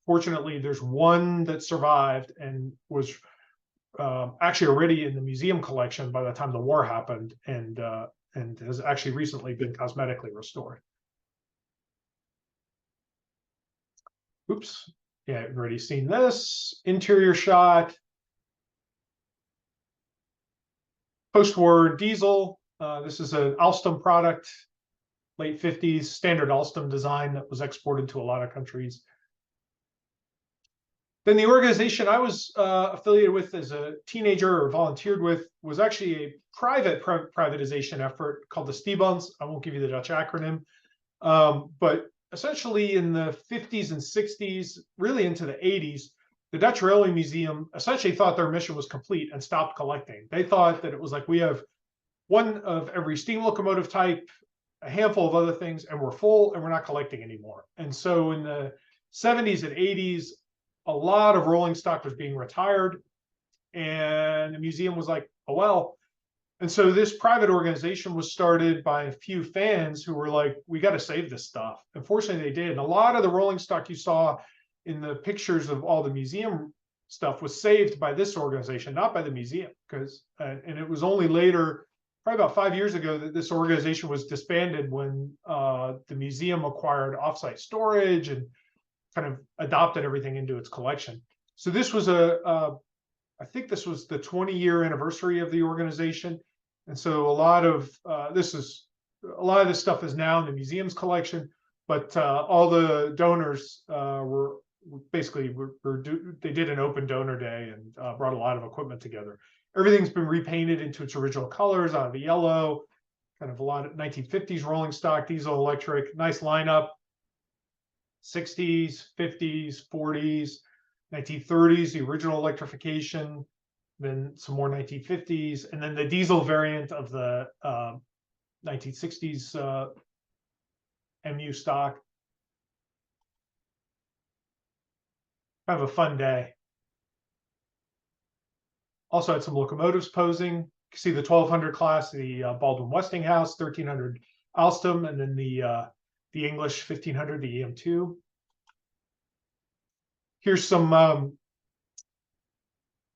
Fortunately, there's one that survived and was actually already in the museum collection by the time the war happened, and has actually recently been cosmetically restored. Oops. Yeah, I've already seen this. Interior shot. Post-war diesel. This is an Alstom product, late 50s, standard Alstom design that was exported to a lot of countries. Then the organization I was affiliated with as a teenager, or volunteered with, was actually a private privatization effort called the Stibans. I won't give you the Dutch acronym, but essentially in the 50s and 60s, really into the 80s, the Dutch Railway Museum essentially thought their mission was complete and stopped collecting. They thought that it was like, we have one of every steam locomotive type, a handful of other things, and we're full and we're not collecting anymore. And so in the 70s and 80s, a lot of rolling stock was being retired, and the museum was like, oh, well. And so this private organization was started by a few fans who were like, we got to save this stuff. Unfortunately, they did. And a lot of the rolling stock you saw in the pictures of all the museum stuff was saved by this organization, not by the museum, because and it was only later, probably about 5 years ago, that this organization was disbanded when the museum acquired offsite storage and kind of adopted everything into its collection. So this was I think this was the 20-year anniversary of the organization, and so a lot of this stuff is now in the museum's collection, but all the donors were basically they did an open donor day and brought a lot of equipment together. Everything's been repainted into its original colors out of the yellow, kind of a lot of 1950s rolling stock, diesel, electric, nice lineup. 60s, 50s, 40s, 1930s, the original electrification, then some more 1950s, and then the diesel variant of the 1960s MU stock. Kind of a fun day. Also had some locomotives posing. You can see the 1200 class, the Baldwin Westinghouse, 1300 Alstom, and then the English 1500, the EM2. Here's some of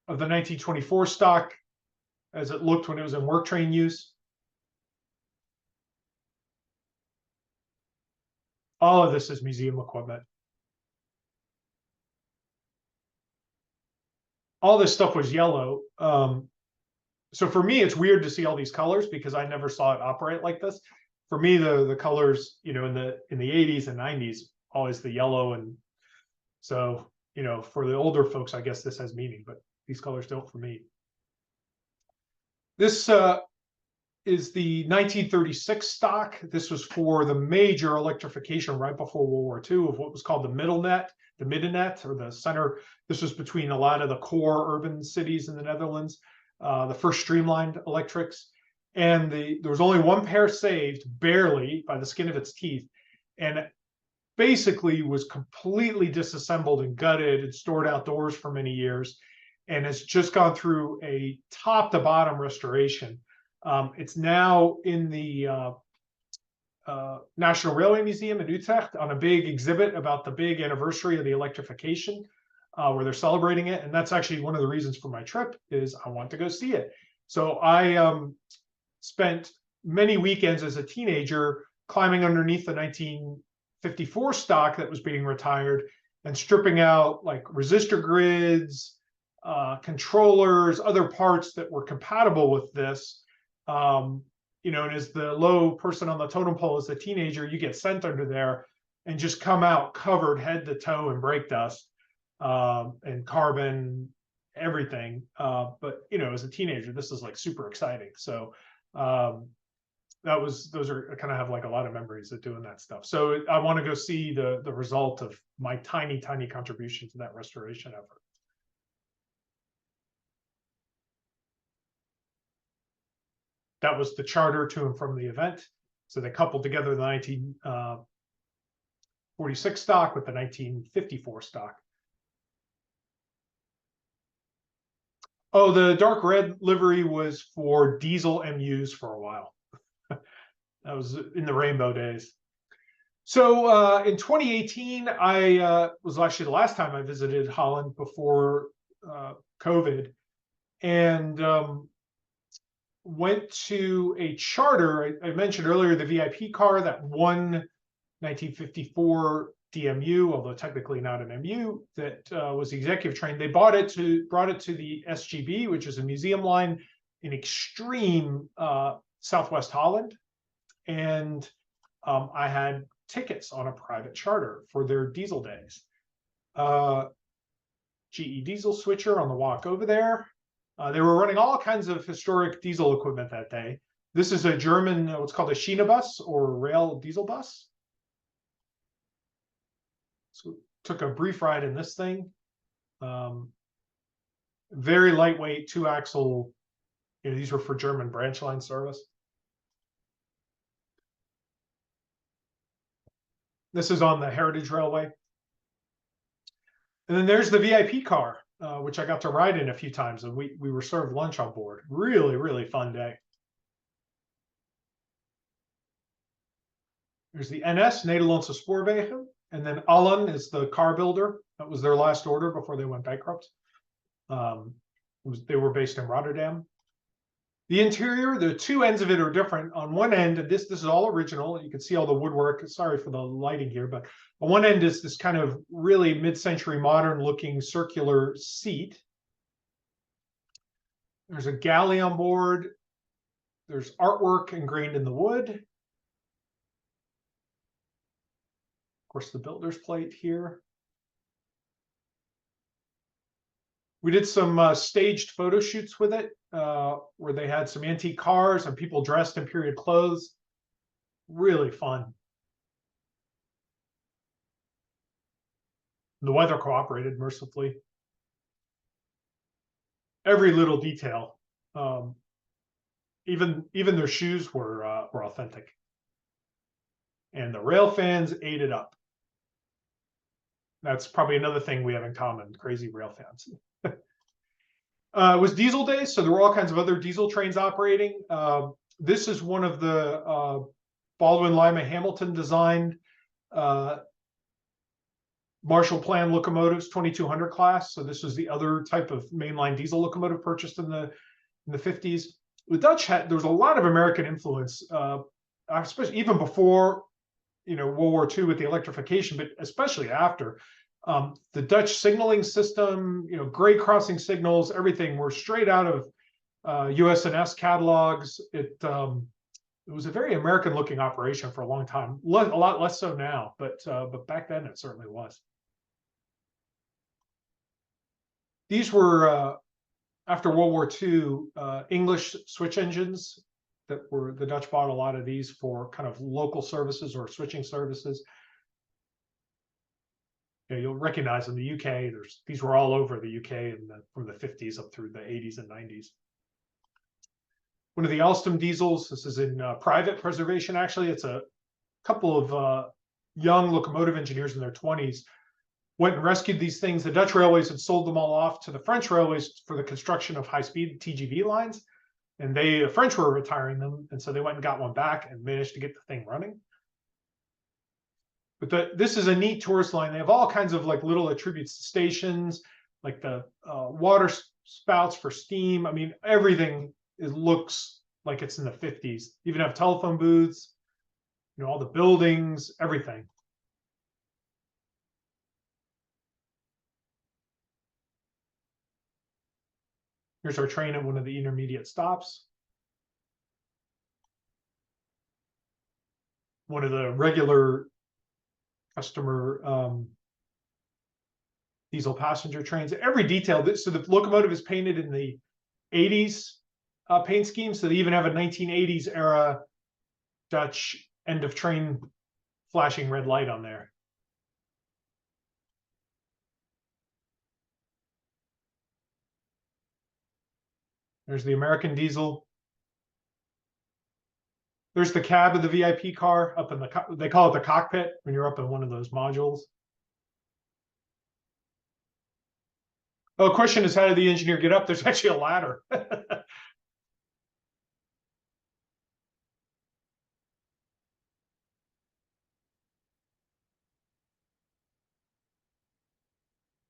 the 1924 stock as it looked when it was in work train use. All of this is museum equipment. All this stuff was yellow. So for me, it's weird to see all these colors because I never saw it operate like this. For me, the colors, in the 80s and 90s, always the yellow. And so, for the older folks, I guess this has meaning, but these colors don't for me. This is the 1936 stock. This was for the major electrification right before World War II of what was called the middennet, or the center. This was between a lot of the core urban cities in the Netherlands, the first streamlined electrics. And there was only one pair saved, barely, by the skin of its teeth, and basically was completely disassembled and gutted and stored outdoors for many years, and has just gone through a top to bottom restoration. It's now in the National Railway Museum in Utrecht on a big exhibit about the big anniversary of the electrification, where they're celebrating it. And that's actually one of the reasons for my trip, is I want to go see it. So I spent many weekends as a teenager climbing underneath the 1954 stock that was being retired and stripping out like resistor grids, controllers, other parts that were compatible with this. And as the low person on the totem pole as a teenager, you get sent under there and just come out covered head to toe in brake dust and carbon, everything. But as a teenager, this is like super exciting. So those are kind of have like a lot of memories of doing that stuff. So I want to go see the result of my tiny contribution to that restoration effort. That was the charter to and from the event. So they coupled together the 1946 stock with the 1954 stock. Oh, the dark red livery was for diesel MUs for a while. That was in the rainbow days. So in 2018, I was actually the last time I visited Holland before COVID, and went to a charter. I mentioned earlier the VIP car, that one 1954 DMU, although technically not an MU, that was the executive train. They brought it to the SGB, which is a museum line in extreme Southwest Holland. And I had tickets on a private charter for their diesel days. GE diesel switcher on the walk over there. They were running all kinds of historic diesel equipment that day. This is a German, what's called a Schienebus, or rail diesel bus. So took a brief ride in this thing. Very lightweight, 2-axle. These were for German branch line service. This is on the Heritage Railway. And then there's the VIP car, which I got to ride in a few times, and we were served lunch on board. Really fun day. There's the NS, Nederlandse Spoorwegen, and then Allen is the car builder. That was their last order before they went bankrupt. They were based in Rotterdam. The interior, the two ends of it are different. On one end, and this is all original. You can see all the woodwork. Sorry for the lighting here, but on one end is this kind of really mid-century modern looking circular seat. There's a galley on board. There's artwork ingrained in the wood. Of course, the builder's plate here. We did some staged photo shoots with it, where they had some antique cars and people dressed in period clothes. Really fun. The weather cooperated mercifully. Every little detail, even their shoes were authentic, and the rail fans ate it up. That's probably another thing we have in common: crazy rail fans. It was diesel days, so there were all kinds of other diesel trains operating. This is one of the Baldwin Lima Hamilton designed Marshall Plan locomotives, 2200 class. So this was the other type of mainline diesel locomotive purchased in the 50s. The Dutch there was a lot of American influence, especially even before World War II with the electrification, but especially after. The Dutch signaling system, grade crossing signals, everything were straight out of US&S catalogs. It was a very American-looking operation for a long time. A lot less so now, but back then it certainly was. These were after World War II English switch engines that were the Dutch bought a lot of these for kind of local services or switching services. You'll recognize in the UK, these were all over the UK from the 50s up through the 80s and 90s. One of the Alstom diesels, this is in private preservation, actually. It's a couple of young locomotive engineers in their 20s went and rescued these things. The Dutch railways had sold them all off to the French railways for the construction of high-speed TGV lines, and the French were retiring them, and so they went and got one back and managed to get the thing running. But this is a neat tourist line. They have all kinds of like little attributes to stations, like the water spouts for steam. I mean, everything looks like it's in the 50s. Even have telephone booths, all the buildings, everything. Here's our train at one of the intermediate stops. One of the regular customer diesel passenger trains. Every detail. So the locomotive is painted in the 80s paint scheme. So they even have a 1980s era Dutch end of train flashing red light on there. There's the American diesel. There's the cab of the VIP car up in they call it the cockpit when you're up in one of those modules. Oh, question is, how did the engineer get up? There's actually a ladder.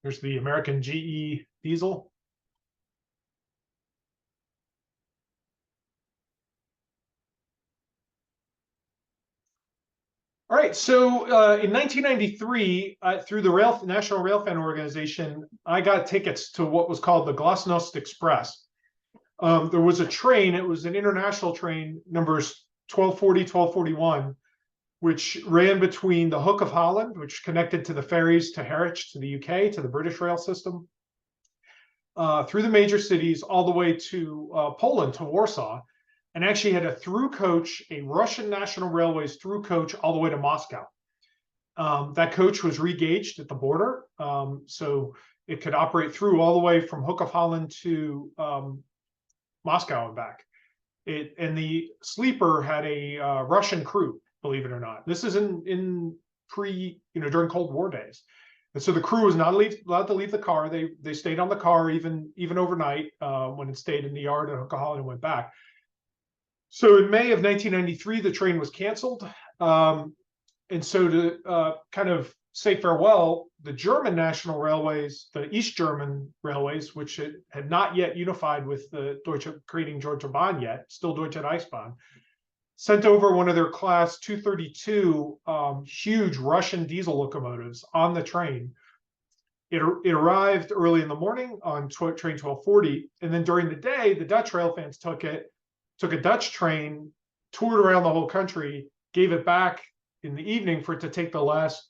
There's the American GE diesel. All right, so in 1993, through the National Railfan Organization, I got tickets to what was called the Glasnost Express. There was a train, it was an international train, numbers 1240, 1241, which ran between the Hook of Holland, which connected to the ferries to Harwich, to the UK, to the British rail system, through the major cities, all the way to Poland, to Warsaw, and actually had a through coach, a Russian National Railways through coach all the way to Moscow. That coach was regauged at the border, so it could operate through all the way from Hook of Holland to Moscow and back. And the sleeper had a Russian crew, believe it or not. This is in during Cold War days. And so the crew was not allowed to leave the car. They stayed on the car even overnight when it stayed in the yard at Hook of Holland and went back. So in May of 1993, the train was canceled. And so to kind of say farewell, the German national railways, the East German railways, which had not yet unified with the creating Deutsche Bahn yet, still Deutsche Reichsbahn, sent over one of their class 232 huge Russian diesel locomotives on the train. It arrived early in the morning on train 1240, and then during the day, the Dutch rail fans took a Dutch train, toured around the whole country, gave it back in the evening for it to take the last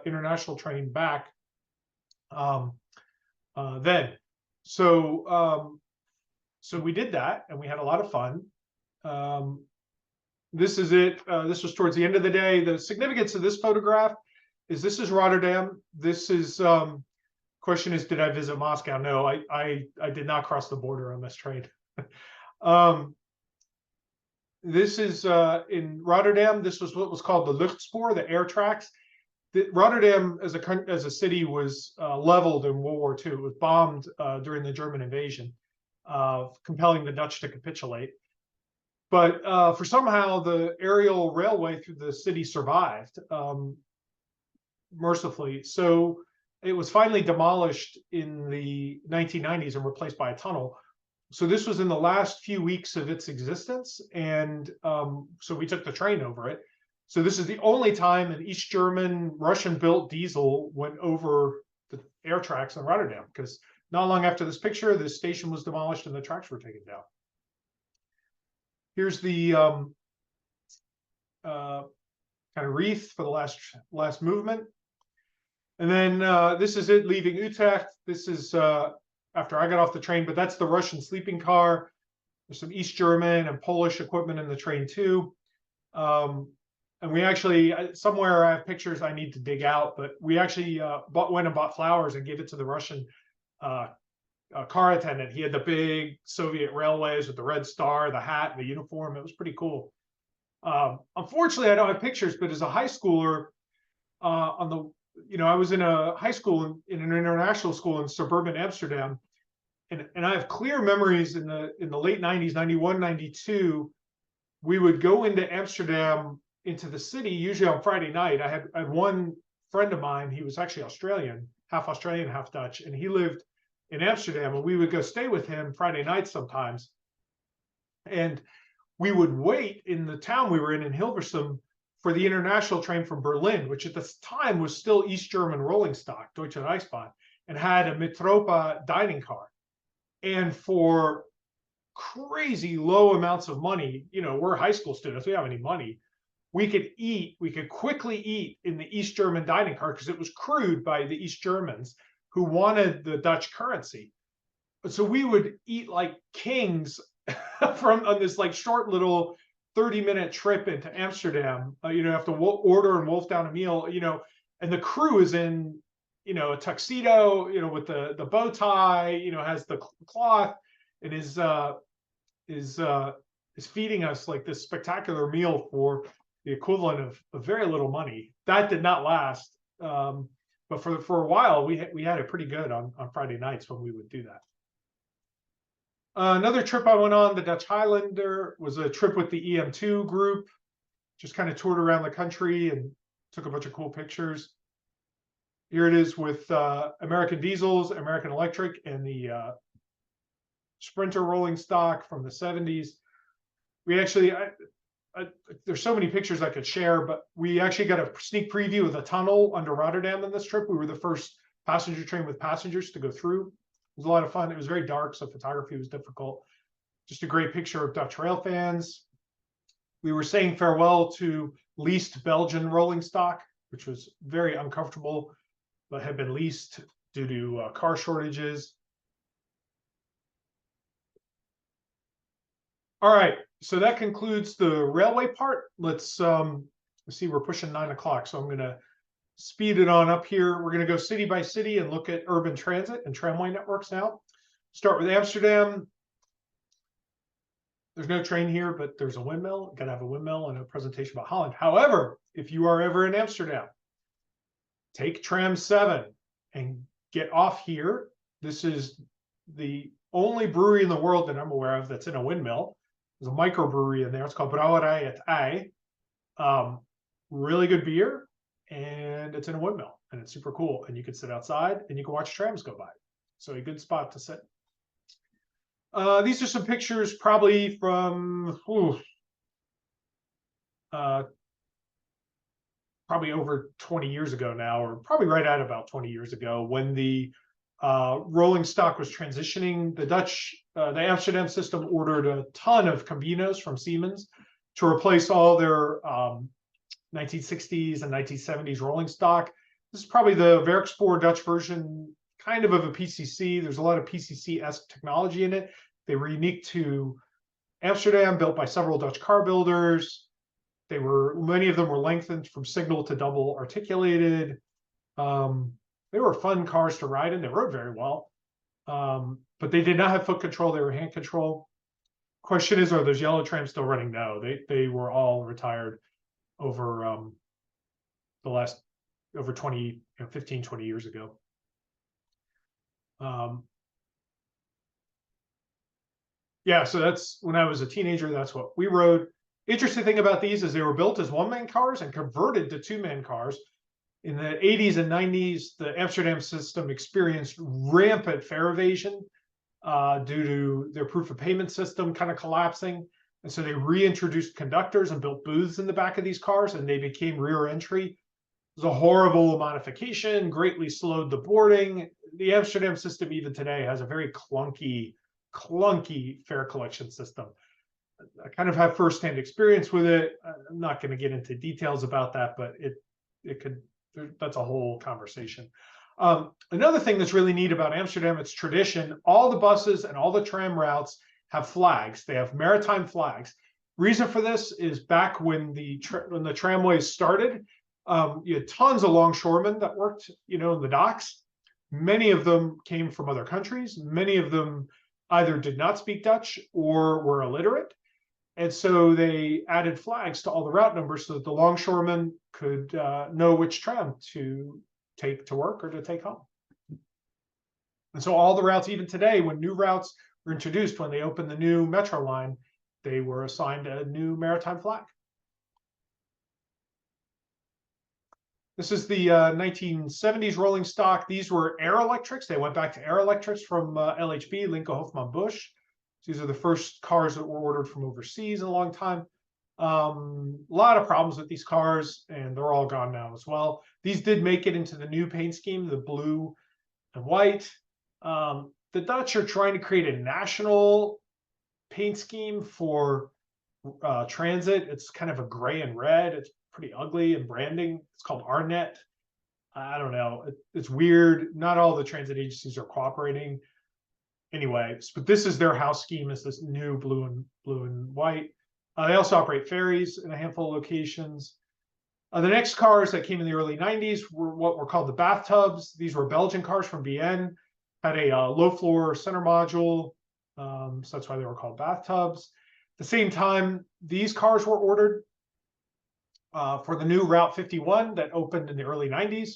international train back. Then, so we did that, and we had a lot of fun. This is it. This was towards the end of the day. The significance of this photograph is this is Rotterdam. This is question is, did I visit Moscow? No, I did not cross the border on this train. This is in Rotterdam. This was what was called the Luchtspoor, the air tracks. Rotterdam as a city was leveled in World War II. It was bombed during the German invasion, compelling the Dutch to capitulate. But for somehow the aerial railway through the city survived, mercifully. So it was finally demolished in the 1990s and replaced by a tunnel. So this was in the last few weeks of its existence, and so we took the train over it. So this is the only time an East German Russian-built diesel went over the air tracks in Rotterdam, because not long after this picture, the station was demolished and the tracks were taken down. Here's the kind of wreath for the last movement. And then this is it leaving Utrecht. This is after I got off the train, but that's the Russian sleeping car. There's some East German and Polish equipment in the train too. And we actually, somewhere I have pictures I need to dig out, but we actually went and bought flowers and gave it to the Russian car attendant. He had the big Soviet railways with the red star, the hat, and the uniform. It was pretty cool. Unfortunately, I don't have pictures, but as a high schooler, I was in a high school in an international school in suburban Amsterdam, and I have clear memories in the late 90s, 91, 92. We would go into Amsterdam, into the city, usually on Friday night. I had one friend of mine. He was actually Australian, half Dutch, and he lived in Amsterdam, and we would go stay with him Friday nights sometimes. And we would wait in the town we were in Hilversum for the international train from Berlin, which at this time was still East German rolling stock, Deutsche Reichsbahn, and had a Mitropa dining car. And for crazy low amounts of money, we're high school students, we don't have any money, we could quickly eat in the East German dining car, because it was crewed by the East Germans who wanted the Dutch currency. So we would eat like kings on this like short little 30-minute trip into Amsterdam. You have to order and wolf down a meal, and the crew is in, a tuxedo, with the bow tie, has the cloth, and is feeding us like this spectacular meal for the equivalent of very little money. That did not last. But for a while, we had it pretty good on Friday nights when we would do that. Another trip I went on, the Dutch Highlander, was a trip with the EM2 group. Just kind of toured around the country and took a bunch of cool pictures. Here it is with American diesels, American Electric, and the Sprinter rolling stock from the 70s. We actually, there's so many pictures I could share, but we actually got a sneak preview of the tunnel under Rotterdam in this trip. We were the first passenger train with passengers to go through. It was a lot of fun. It was very dark, so photography was difficult. Just a great picture of Dutch rail fans. We were saying farewell to leased Belgian rolling stock, which was very uncomfortable, but had been leased due to car shortages. All right, so that concludes the railway part. Let's see, we're pushing 9 o'clock, so I'm going to speed it on up here. We're going to go city by city and look at urban transit and tramway networks now. Start with Amsterdam. There's no train here, but there's a windmill. Got to have a windmill and a presentation about Holland. However, if you are ever in Amsterdam, take tram 7 and get off here. This is the only brewery in the world that I'm aware of that's in a windmill. There's a microbrewery in there. It's called Brouwerij Het Ei. Really good beer. and it's in a windmill, and it's super cool. And you can sit outside and you can watch trams go by. So a good spot to sit. These are some pictures probably from probably over 20 years ago now, or probably right at about 20 years ago, when the rolling stock was transitioning. The Amsterdam system ordered a ton of Cambinos from Siemens to replace all their 1960s and 1970s rolling stock. This is probably the Werkspoor Dutch version, kind of a PCC. There's a lot of PCC-esque technology in it. They were unique to Amsterdam, built by several Dutch car builders. Many of them were lengthened from single to double articulated. They were fun cars to ride in. They rode very well, but they did not have foot control. They were hand control. Question is, are those yellow trams still running? No, they were all retired over the last over 20, 15, 20 years ago. Yeah, so that's when I was a teenager. That's what we rode. Interesting thing about these is they were built as one-man cars and converted to two-man cars. In the 80s and 90s, the Amsterdam system experienced rampant fare evasion due to their proof of payment system kind of collapsing. And so they reintroduced conductors and built booths in the back of these cars, and they became rear entry. It was a horrible modification, greatly slowed the boarding. The Amsterdam system even today has a very clunky fare collection system. I kind of have firsthand experience with it. I'm not going to get into details about that, but that's a whole conversation. Another thing that's really neat about Amsterdam, it's tradition. All the buses and all the tram routes have flags. They have maritime flags. Reason for this is back when the tramways started, you had tons of longshoremen that worked, in the docks. Many of them came from other countries. Many of them either did not speak Dutch or were illiterate. And so they added flags to all the route numbers so that the longshoremen could know which tram to take to work or to take home. And so all the routes, even today, when new routes were introduced, when they opened the new metro line, they were assigned a new maritime flag. This is the 1970s rolling stock. These were air electrics. They went back to air electrics from LHB, Linke Hofmann Busch. These are the first cars that were ordered from overseas in a long time. A lot of problems with these cars, and they're all gone now as well. These did make it into the new paint scheme, the blue and white. The Dutch are trying to create a national paint scheme for transit. It's kind of a gray and red. It's pretty ugly, and branding. It's called Arnet. I don't know. It's weird. Not all the transit agencies are cooperating. Anyway, but this is their house scheme, is this new blue and white. They also operate ferries in a handful of locations. The next cars that came in the early 90s were what were called the bathtubs. These were Belgian cars from BN, had a low floor center module. So that's why they were called bathtubs. At the same time, these cars were ordered for the new Route 51 that opened in the early 90s.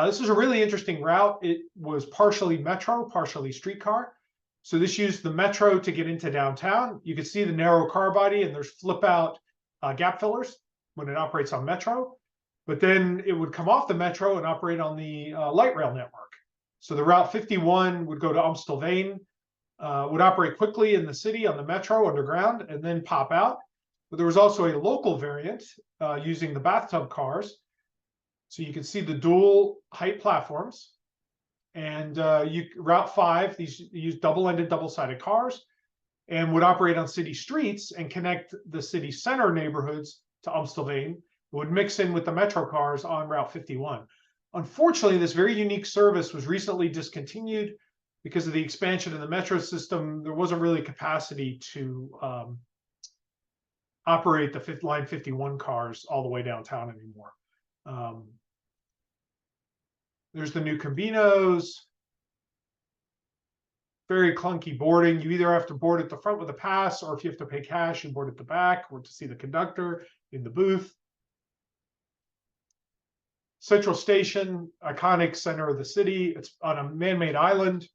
This is a really interesting route. It was partially metro, partially streetcar. So this used the metro to get into downtown. You can see the narrow car body, and there's flip out gap fillers when it operates on metro. But then it would come off the metro and operate on the light rail network. So the Route 51 would go to Amstelveen, would operate quickly in the city on the metro underground, and then pop out. But there was also a local variant using the bathtub cars. So you can see the dual height platforms. And Route 5, these use double-ended, double-sided cars, and would operate on city streets and connect the city center neighborhoods to Amstelveen. It would mix in with the metro cars on Route 51. Unfortunately, this very unique service was recently discontinued because of the expansion of the metro system. There wasn't really capacity to operate the Line 51 cars all the way downtown anymore. There's the new Cambinos. Very clunky boarding. You either have to board at the front with a pass, or if you have to pay cash, you board at the back or to see the conductor in the booth. Central Station, iconic center of the city. It's on a man-made island.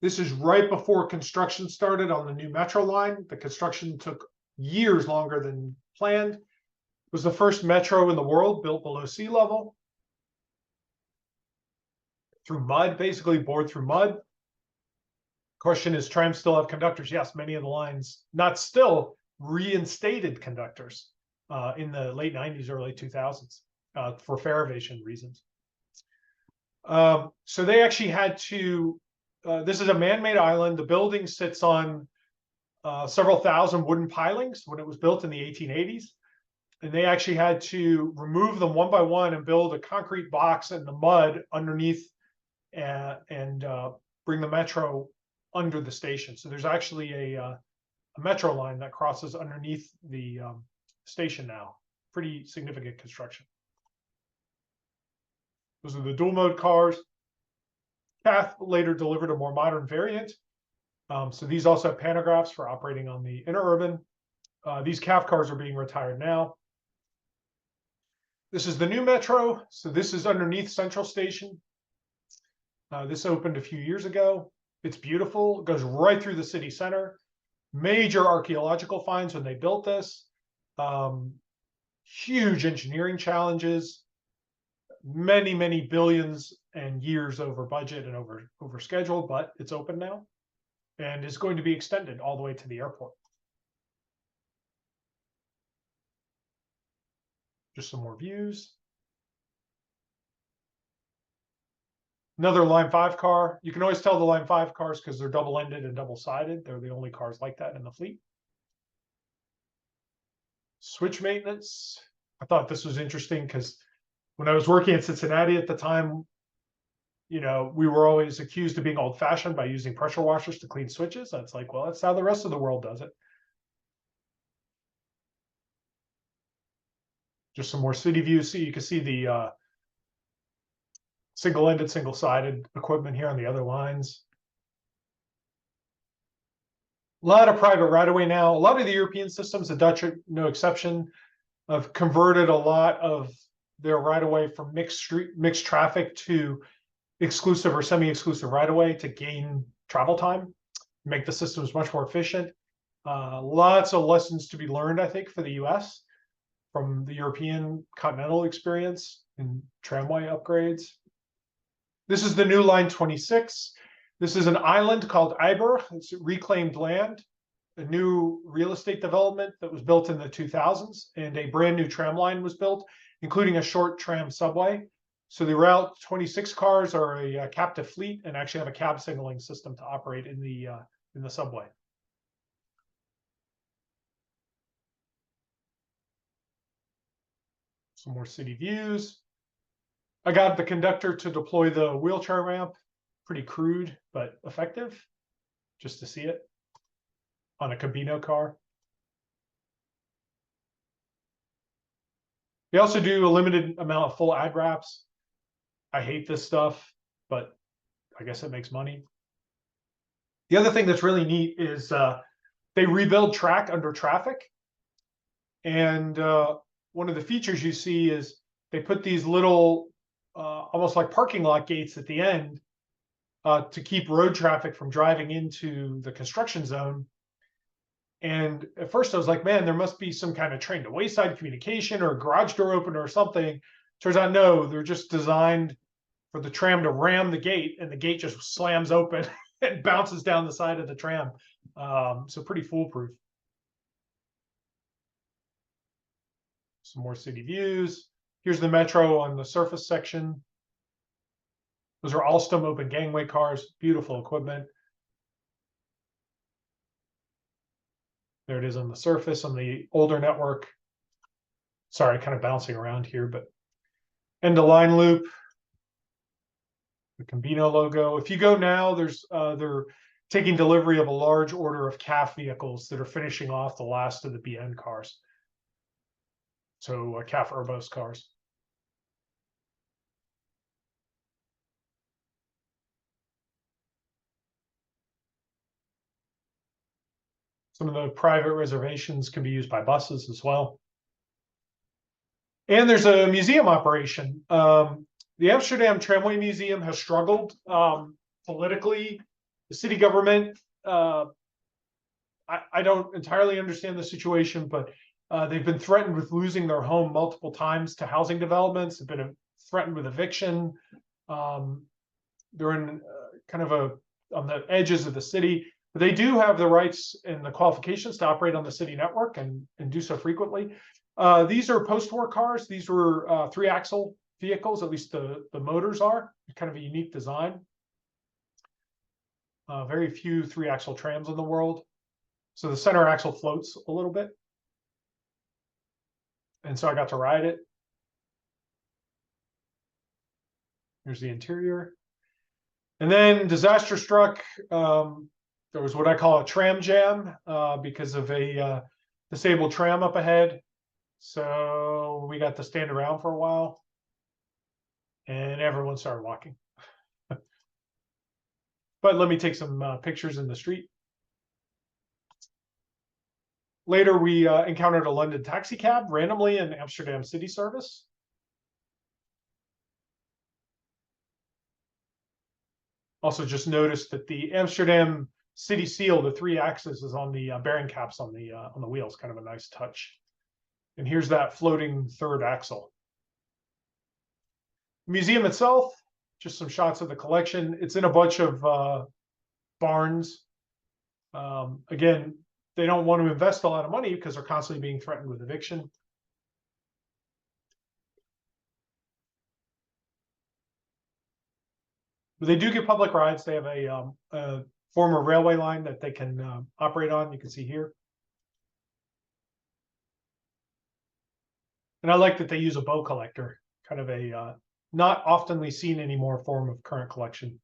This is right before construction started on the new metro line. The construction took years longer than planned. was the first metro in the world built below sea level, through mud, basically bored through mud. Question is, trams still have conductors? Yes, many of the lines, not still, reinstated conductors in the late 90s, early 2000s for fare evasion reasons. So they actually had to, this is a man-made island. The building sits on several thousand wooden pilings when it was built in the 1880s. And they actually had to remove them one by one and build a concrete box in the mud underneath and bring the metro under the station. So there's actually a metro line that crosses underneath the station now. Pretty significant construction. Those are the dual mode cars. CAF later delivered a more modern variant. So these also have pantographs for operating on the interurban. These CAF cars are being retired now. This is the new metro. So this is underneath Central Station. This opened a few years ago. It's beautiful. It goes right through the city center. Major archaeological finds when they built this. Huge engineering challenges. Many, many billions and years over budget and over schedule, but it's open now and is going to be extended all the way to the airport. Just some more views. Another Line 5 car. You can always tell the Line 5 cars because they're double-ended and double-sided. They're the only cars like that in the fleet. Switch maintenance. I thought this was interesting because when I was working in Cincinnati at the time, you know, we were always accused of being old-fashioned by using pressure washers to clean switches. That's like, well, that's how the rest of the world does it. Just some more city views. So you can see the single-ended, single-sided equipment here on the other lines. A lot of private right-of-way now. A lot of the European systems, the Dutch are no exception, have converted a lot of their right-of-way from mixed traffic to exclusive or semi-exclusive right-of-way to gain travel time, make the systems much more efficient. Lots of lessons to be learned, I think, for the US from the European continental experience in tramway upgrades. This is the new Line 26. This is an island called Iber. It's reclaimed land, a new real estate development that was built in the 2000s, and a brand new tram line was built, including a short tram subway. So the Route 26 cars are a captive fleet and actually have a cab signaling system to operate in the subway. Some more city views. I got the conductor to deploy the wheelchair ramp. Pretty crude, but effective, just to see it on a Cabino car. They also do a limited amount of full ad wraps. I hate this stuff, but I guess it makes money. The other thing that's really neat is they rebuild track under traffic. And one of the features you see is they put these little, almost like parking lot gates at the end to keep road traffic from driving into the construction zone. And at first I was like, man, there must be some kind of train to wayside communication or a garage door opener or something. Turns out, no, they're just designed for the tram to ram the gate, and the gate just slams open and bounces down the side of the tram. So pretty foolproof. Some more city views. Here's the metro on the surface section. Those are Alstom open gangway cars, beautiful equipment. There it is on the surface on the older network. Sorry, kind of bouncing around here, but end of line loop. The Cabino logo. If you go now, there's they're taking delivery of a large order of CAF vehicles that are finishing off the last of the BN cars. So CAF Urbos cars. Some of the private reservations can be used by buses as well. And there's a museum operation. The Amsterdam Tramway Museum has struggled politically. The city government, I don't entirely understand the situation, but They've been threatened with losing their home multiple times to housing developments. They've been threatened with eviction. They're in kind of on the edges of the city, but they do have the rights and the qualifications to operate on the city network and do so frequently. These are post-war cars. These were 3-axle vehicles, at least the motors are. Kind of a unique design. Very few 3-axle trams in the world. So the center axle floats a little bit. And so I got to ride it. Here's the interior. And then disaster struck. There was what I call a tram jam because of a disabled tram up ahead. So we got to stand around for a while. And everyone started walking. But let me take some pictures in the street. Later, we encountered a London taxi cab randomly in Amsterdam city service. Also, just noticed that the Amsterdam city seal, the 3 axis, is on the bearing caps on the wheels. Kind of a nice touch. And here's that floating 3rd axle. The museum itself, just some shots of the collection. It's in a bunch of barns. Again, they don't want to invest a lot of money because they're constantly being threatened with eviction. But they do get public rides. They have a former railway line that they can operate on. You can see here. And I like that they use a bow collector, kind of a not oftenly seen anymore form of current collection.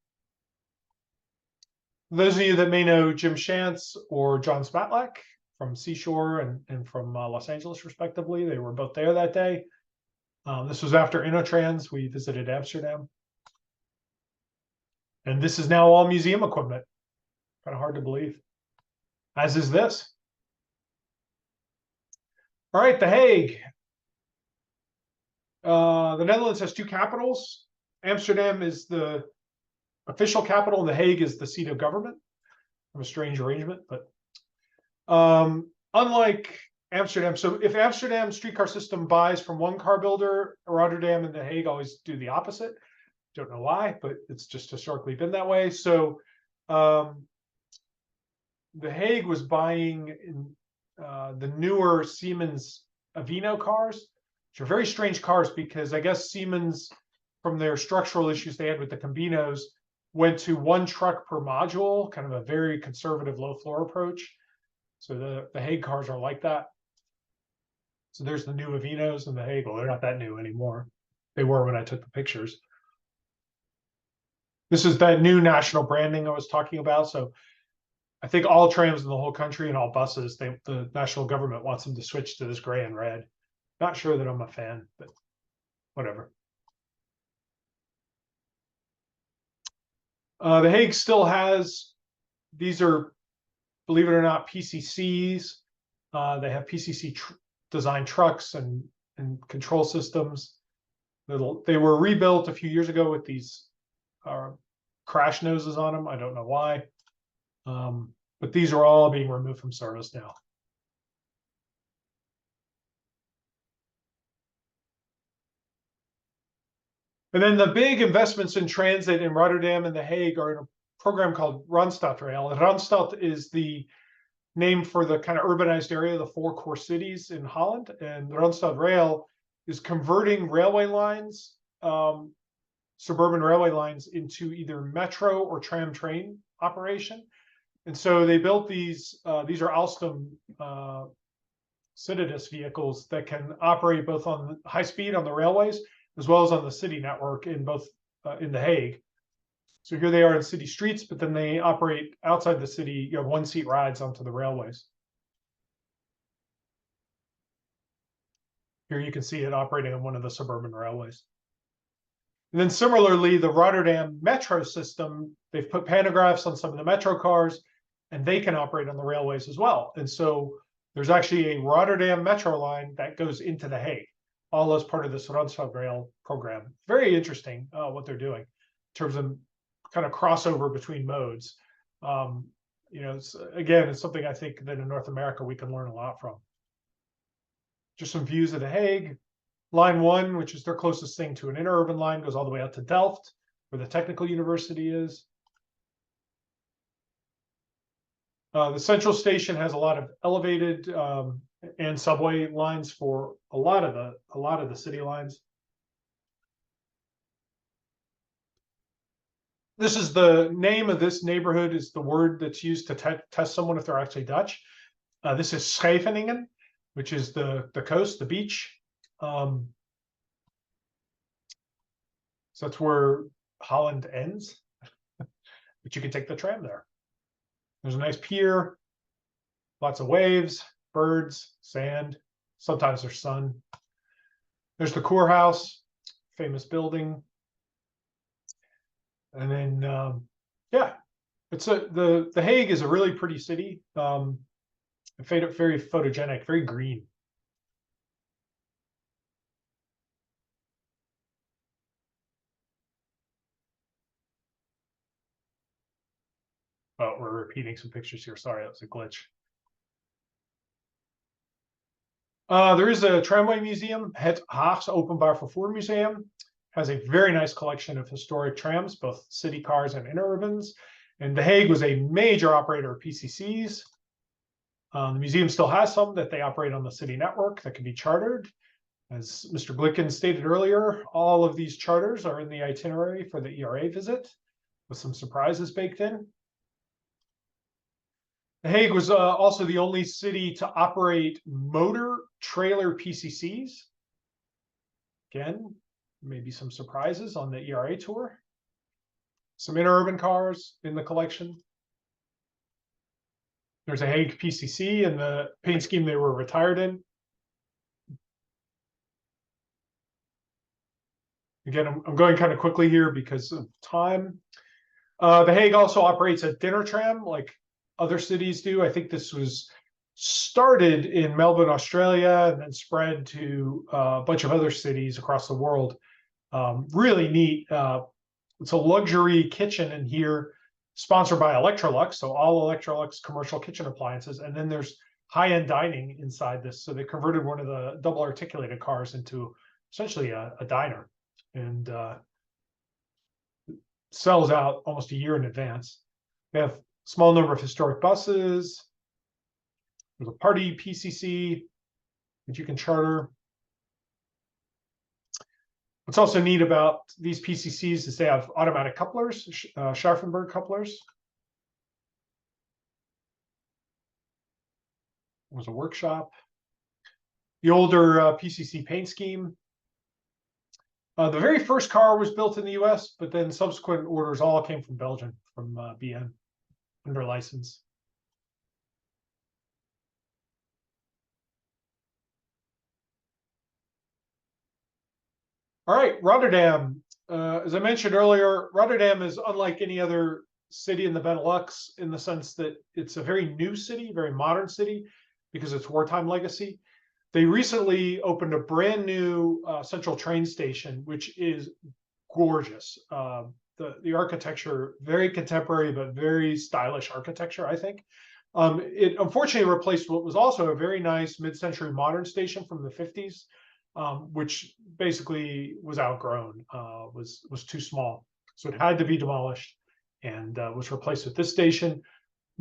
Those of you that may know Jim Shantz or John Smatlack from Seashore and from Los Angeles, respectively, they were both there that day. This was after InnoTrans. We visited Amsterdam. And this is now all museum equipment. Kind of hard to believe. As is this. All right, The Hague. The Netherlands has 2 capitals. Amsterdam is the official capital, and The Hague is the seat of government. Kind of a strange arrangement, but unlike Amsterdam, so if Amsterdam streetcar system buys from one car builder, Rotterdam and The Hague always do the opposite. Don't know why, but it's just historically been that way. So The Hague was buying the newer Siemens Avino cars, which are very strange cars because I guess Siemens, from their structural issues they had with the Combinos, went to 1 truck per module, kind of a very conservative low floor approach. So the Hague cars are like that. So there's the new Avinos and The Hague. Well, they're not that new anymore. They were when I took the pictures. This is that new national branding I was talking about. So I think all trams in the whole country and all buses, the national government wants them to switch to this gray and red. Not sure that I'm a fan, but whatever. The Hague still has, these are, believe it or not, PCCs. They have PCC designed trucks and control systems. They were rebuilt a few years ago with these crash noses on them. I don't know why. But these are all being removed from service now. And then the big investments in transit in Rotterdam and The Hague are in a program called Randstadrail. And Randstad is the name for the kind of urbanized area, the 4 core cities in Holland. And Randstadrail is converting railway lines, suburban railway lines, into either metro or tram train operation. And so they built these are Alstom Citadis vehicles that can operate both on high speed on the railways as well as on the city network in both in The Hague. So here they are in city streets, but then they operate outside the city. You have 1-seat rides onto the railways. Here you can see it operating on one of the suburban railways. And then similarly, the Rotterdam metro system, they've put pantographs on some of the metro cars, and they can operate on the railways as well. And so there's actually a Rotterdam metro line that goes into The Hague, all as part of this Randstadrail program. Very interesting what they're doing in terms of kind of crossover between modes. You know, again, it's something I think that in North America we can learn a lot from. Just some views of The Hague. Line 1, which is their closest thing to an interurban line, goes all the way out to Delft, where the technical university is. The central station has a lot of elevated and subway lines for a lot of the city lines. This is the name of this neighborhood, is the word that's used to test someone if they're actually Dutch. This is Scheveningen, which is the coast, the beach. So that's where Holland ends, but you can take the tram there. There's a nice pier, lots of waves, birds, sand. Sometimes there's sun. There's the Kurhaus, famous building. And then, yeah, it's the Hague is a really pretty city. Very photogenic, very green. Oh, we're repeating some pictures here. Sorry, that was a glitch. There is a tramway museum, Het Haagse Openbaar Vervoer Museum. Has a very nice collection of historic trams, both city cars and interurbans. And The Hague was a major operator of PCCs. The museum still has some that they operate on the city network that can be chartered. As Mr. Glicken stated earlier, all of these charters are in the itinerary for the ERA visit, with some surprises baked in. The Hague was also the only city to operate motor trailer PCCs. Again, maybe some surprises on the ERA tour. Some interurban cars in the collection. There's a Hague PCC and the paint scheme they were retired in. Again, I'm going kind of quickly here because of time. The Hague also operates a dinner tram like other cities do. I think this was started in Melbourne, Australia, and then spread to a bunch of other cities across the world. Really neat. It's a luxury kitchen in here, sponsored by Electrolux. So all Electrolux commercial kitchen appliances. And then there's high-end dining inside this. So they converted one of the double articulated cars into essentially a diner, and sells out almost a year in advance. They have small number of historic buses. There's a party PCC that you can charter. What's also neat about these PCCs is they have automatic couplers, Scharfenberg couplers. There's a workshop. The older PCC paint scheme. The very first car was built in the US, but then subsequent orders all came from Belgium, from BN, under license. All right, Rotterdam. As I mentioned earlier, Rotterdam is unlike any other city in the Benelux in the sense that it's a very new city, very modern city, because it's wartime legacy. They recently opened a brand new central train station, which is gorgeous. The architecture, very contemporary, but very stylish architecture, I think. It unfortunately replaced what was also a very nice mid-century modern station from the 50s, which basically was outgrown, was too small. So it had to be demolished and was replaced with this station.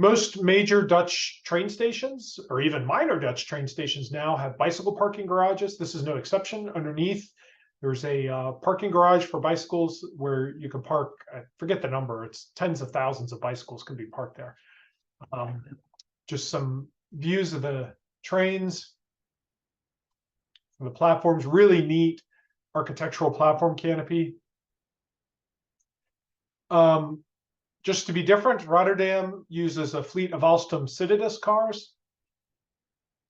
Most major Dutch train stations, or even minor Dutch train stations now, have bicycle parking garages. This is no exception. Underneath, there's a parking garage for bicycles where you can park, I forget the number, it's tens of thousands of bicycles can be parked there. Just some views of the trains. The platform's really neat architectural platform canopy. Just to be different, Rotterdam uses a fleet of Alstom Citadis cars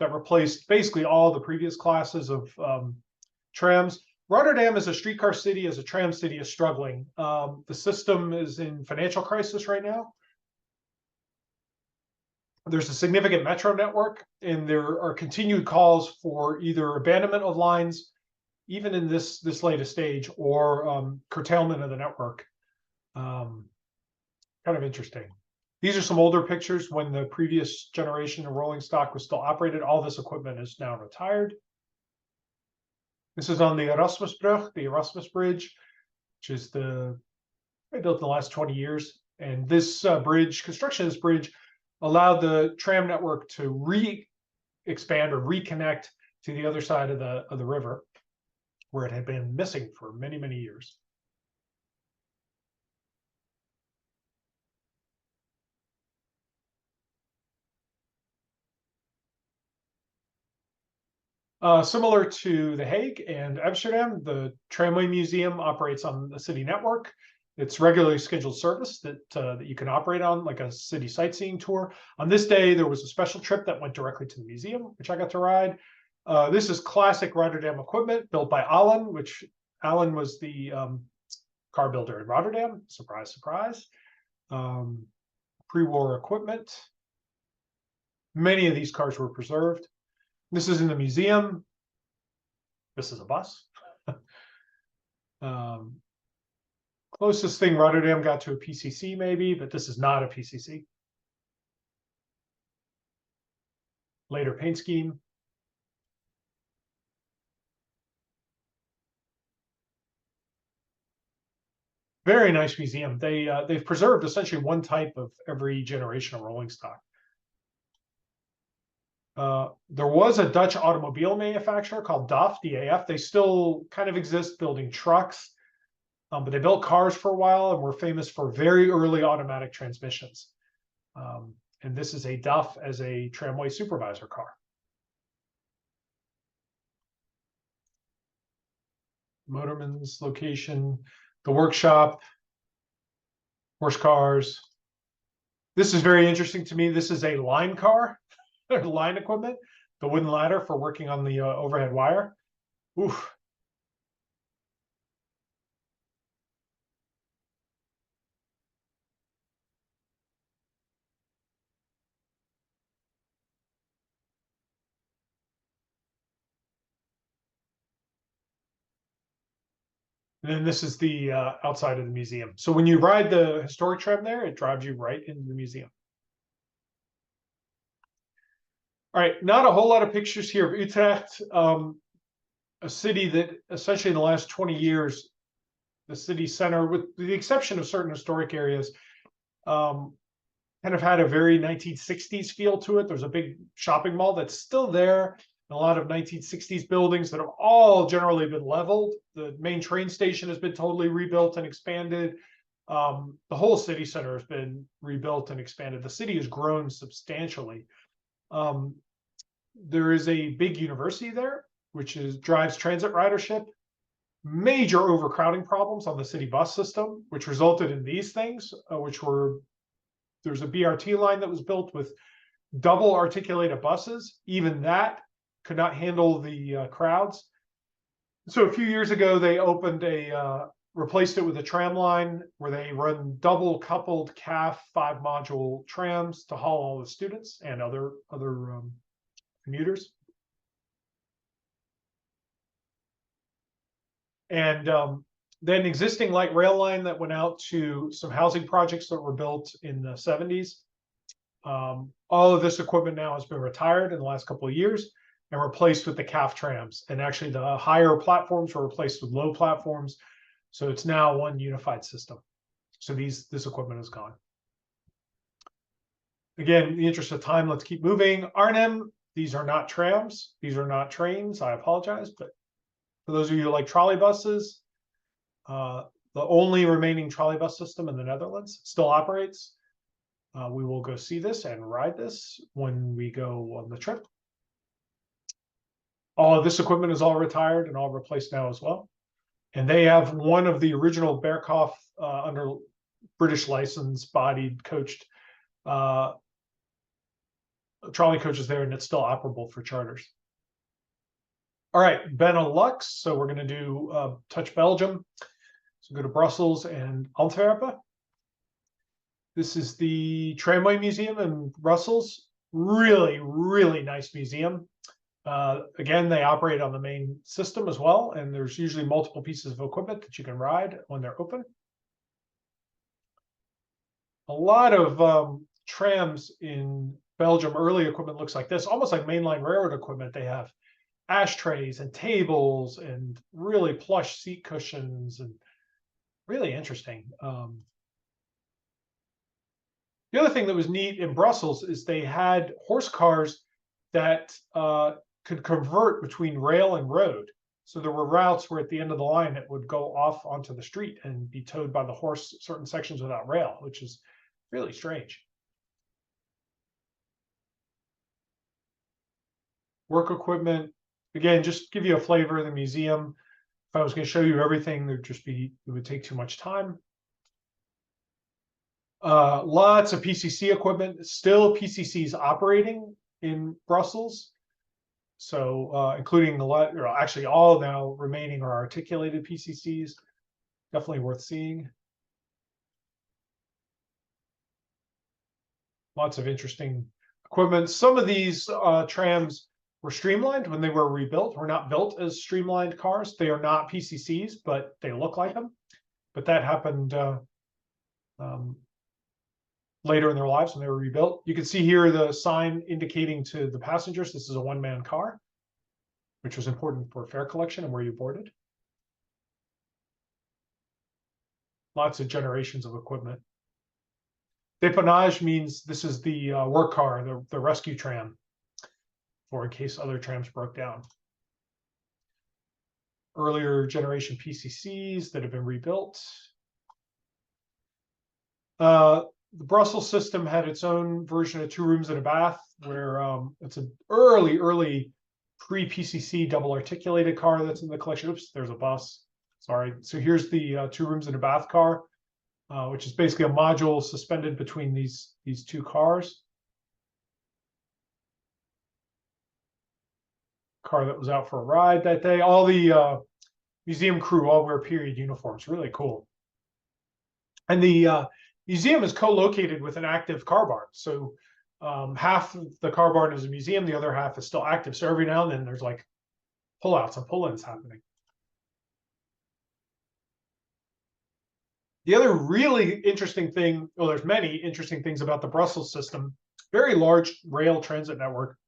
that replaced basically all the previous classes of trams. Rotterdam as a streetcar city, as a tram city, is struggling. The system is in financial crisis right now. There's a significant metro network, and there are continued calls for either abandonment of lines, even in this latest stage, or curtailment of the network. Kind of interesting. These are some older pictures when the previous generation of rolling stock was still operated. All this equipment is now retired. This is on the Erasmusbrug, the Erasmus Bridge, which is built in the last 20 years. And this construction of this bridge allowed the tram network to expand or reconnect to the other side of the river, where it had been missing for many, many years. Similar to The Hague and Amsterdam, the Tramway Museum operates on the city network. It's regularly scheduled service that you can operate on, like a city sightseeing tour. On this day, there was a special trip that went directly to the museum, which I got to ride. This is classic Rotterdam equipment built by Allen, which Allen was the car builder in Rotterdam. Surprise, surprise. Pre-war equipment. Many of these cars were preserved. This is in the museum. This is a bus. Closest thing Rotterdam got to a PCC maybe, but this is not a PCC. Later paint scheme. Very nice museum. They've preserved essentially one type of every generation of rolling stock. There was a Dutch automobile manufacturer called DAF, DAF. They still kind of exist building trucks, but they built cars for a while and were famous for very early automatic transmissions. And this is a DAF as a tramway supervisor car. Motorman's location, the workshop, horse cars. This is very interesting to me. This is a line car, line equipment, the wooden ladder for working on the overhead wire. Oof. And then this is the outside of the museum. So when you ride the historic tram there, it drives you right into the museum. All right, not a whole lot of pictures here of Utrecht, a city that essentially in the last 20 years, the city center, with the exception of certain historic areas, kind of had a very 1960s feel to it. There's a big shopping mall that's still there. A lot of 1960s buildings that have all generally been leveled. The main train station has been totally rebuilt and expanded. The whole city center has been rebuilt and expanded. The city has grown substantially. There is a big university there, which drives transit ridership. Major overcrowding problems on the city bus system, which resulted in these things, there's a BRT line that was built with double articulated buses. Even that could not handle the crowds. So a few years ago, they opened replaced it with a tram line where they run double coupled CAF 5-module trams to haul all the students and other commuters. And then existing light rail line that went out to some housing projects that were built in the 70s. All of this equipment now has been retired in the last couple of years and replaced with the CAF trams. And actually the higher platforms were replaced with low platforms. So it's now one unified system. So this equipment is gone. Again, in the interest of time, let's keep moving. Arnhem, these are not trams. These are not trains. I apologize. But for those of you who like trolley buses, the only remaining trolley bus system in the Netherlands still operates. We will go see this and ride this when we go on the trip. All of this equipment is all retired and all replaced now as well. And they have one of the original Berghoff under British license bodied coached trolley coaches there, and it's still operable for charters. All right, Benelux. So we're going to do touch Belgium. So go to Brussels and Antwerpen. This is the Tramway Museum in Brussels. Really, really nice museum. Again, they operate on the main system as well, and there's usually multiple pieces of equipment that you can ride when they're open. A lot of trams in Belgium, early equipment looks like this, almost like mainline railroad equipment they have. ashtrays and tables and really plush seat cushions, and really interesting. The other thing that was neat in Brussels is they had horse cars that could convert between rail and road. So there were routes where at the end of the line it would go off onto the street and be towed by the horse certain sections without rail, which is really strange. Work equipment, again, just give you a flavor of the museum. If I was going to show you everything, it would take too much time. Lots of PCC equipment, still PCCs operating in Brussels. So including actually all now remaining are articulated PCCs, definitely worth seeing. Lots of interesting equipment. Some of these trams were streamlined when they were rebuilt. Were not built as streamlined cars. They are not PCCs, but they look like them. But that happened later in their lives when they were rebuilt. You can see here the sign indicating to the passengers this is a one-man car, which was important for fare collection and where you boarded. Lots of generations of equipment. Dépannage means this is the work car, the rescue tram, for in case other trams broke down. Earlier generation PCCs that have been rebuilt. The Brussels system had its own version of 2 rooms and a bath, where it's an early pre-PCC double articulated car that's in the collection. Oops, there's a bus. Sorry. So here's the 2 rooms and a bath car, which is basically a module suspended between these 2 cars. Car that was out for a ride that day. All the museum crew all wear period uniforms. Really cool. And the museum is co-located with an active car barn. So half of the car barn is a museum, the other half is still active. So every now and then there's like pullouts and pull-ins happening. The other really interesting thing, well, there's many interesting things about the Brussels system, very large rail transit network,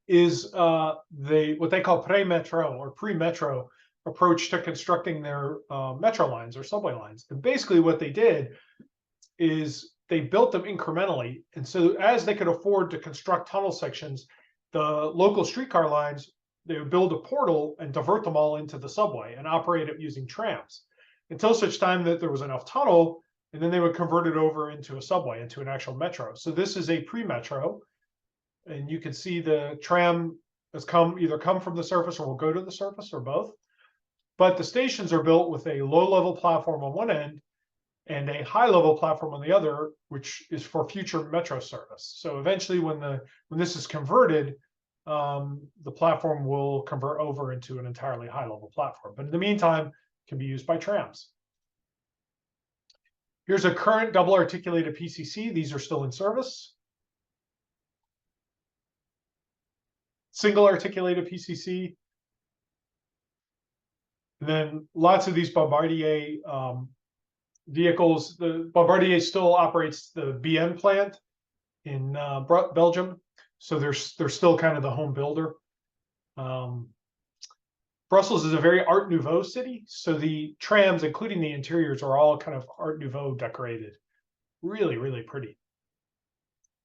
is what they call pre-metro or pre-metro approach to constructing their metro lines or subway lines. And basically what they did is they built them incrementally. And so as they could afford to construct tunnel sections, the local streetcar lines, they would build a portal and divert them all into the subway and operate it using trams until such time that there was enough tunnel, and then they would convert it over into a subway, into an actual metro. So this is a pre-metro, and you can see the tram has either come from the surface or will go to the surface or both. But the stations are built with a low-level platform on one end and a high-level platform on the other, which is for future metro service. So eventually, when this is converted, the platform will convert over into an entirely high-level platform. But in the meantime, it can be used by trams. Here's a current double articulated PCC. These are still in service. Single articulated PCC. And then lots of these Bombardier vehicles. The Bombardier still operates the BN plant in Belgium, so they're still kind of the home builder. Brussels is a very Art Nouveau city, so the trams, including the interiors, are all kind of Art Nouveau decorated. Really, really pretty.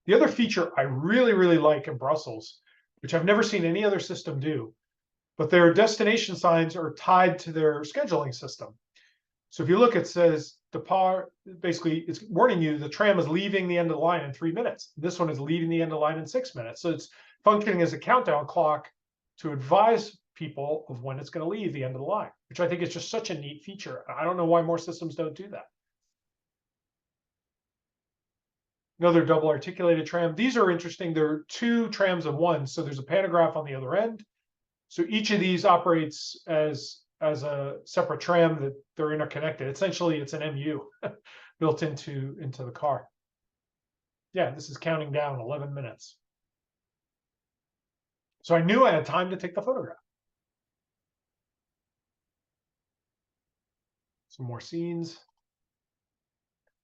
The other feature I really like in Brussels, which I've never seen any other system do, but their destination signs are tied to their scheduling system. So if you look, it says départ, basically it's warning you the tram is leaving the end of the line in 3 minutes. This one is leaving the end of the line in 6 minutes. So it's functioning as a countdown clock to advise people of when it's going to leave the end of the line, which I think is just such a neat feature. I don't know why more systems don't do that. Another double articulated tram. These are interesting. There are 2 trams in one. So there's a pantograph on the other end. So each of these operates as a separate tram that they're interconnected. Essentially, it's an MU built into the car. Yeah, this is counting down 11 minutes. So I knew I had time to take the photograph. Some more scenes.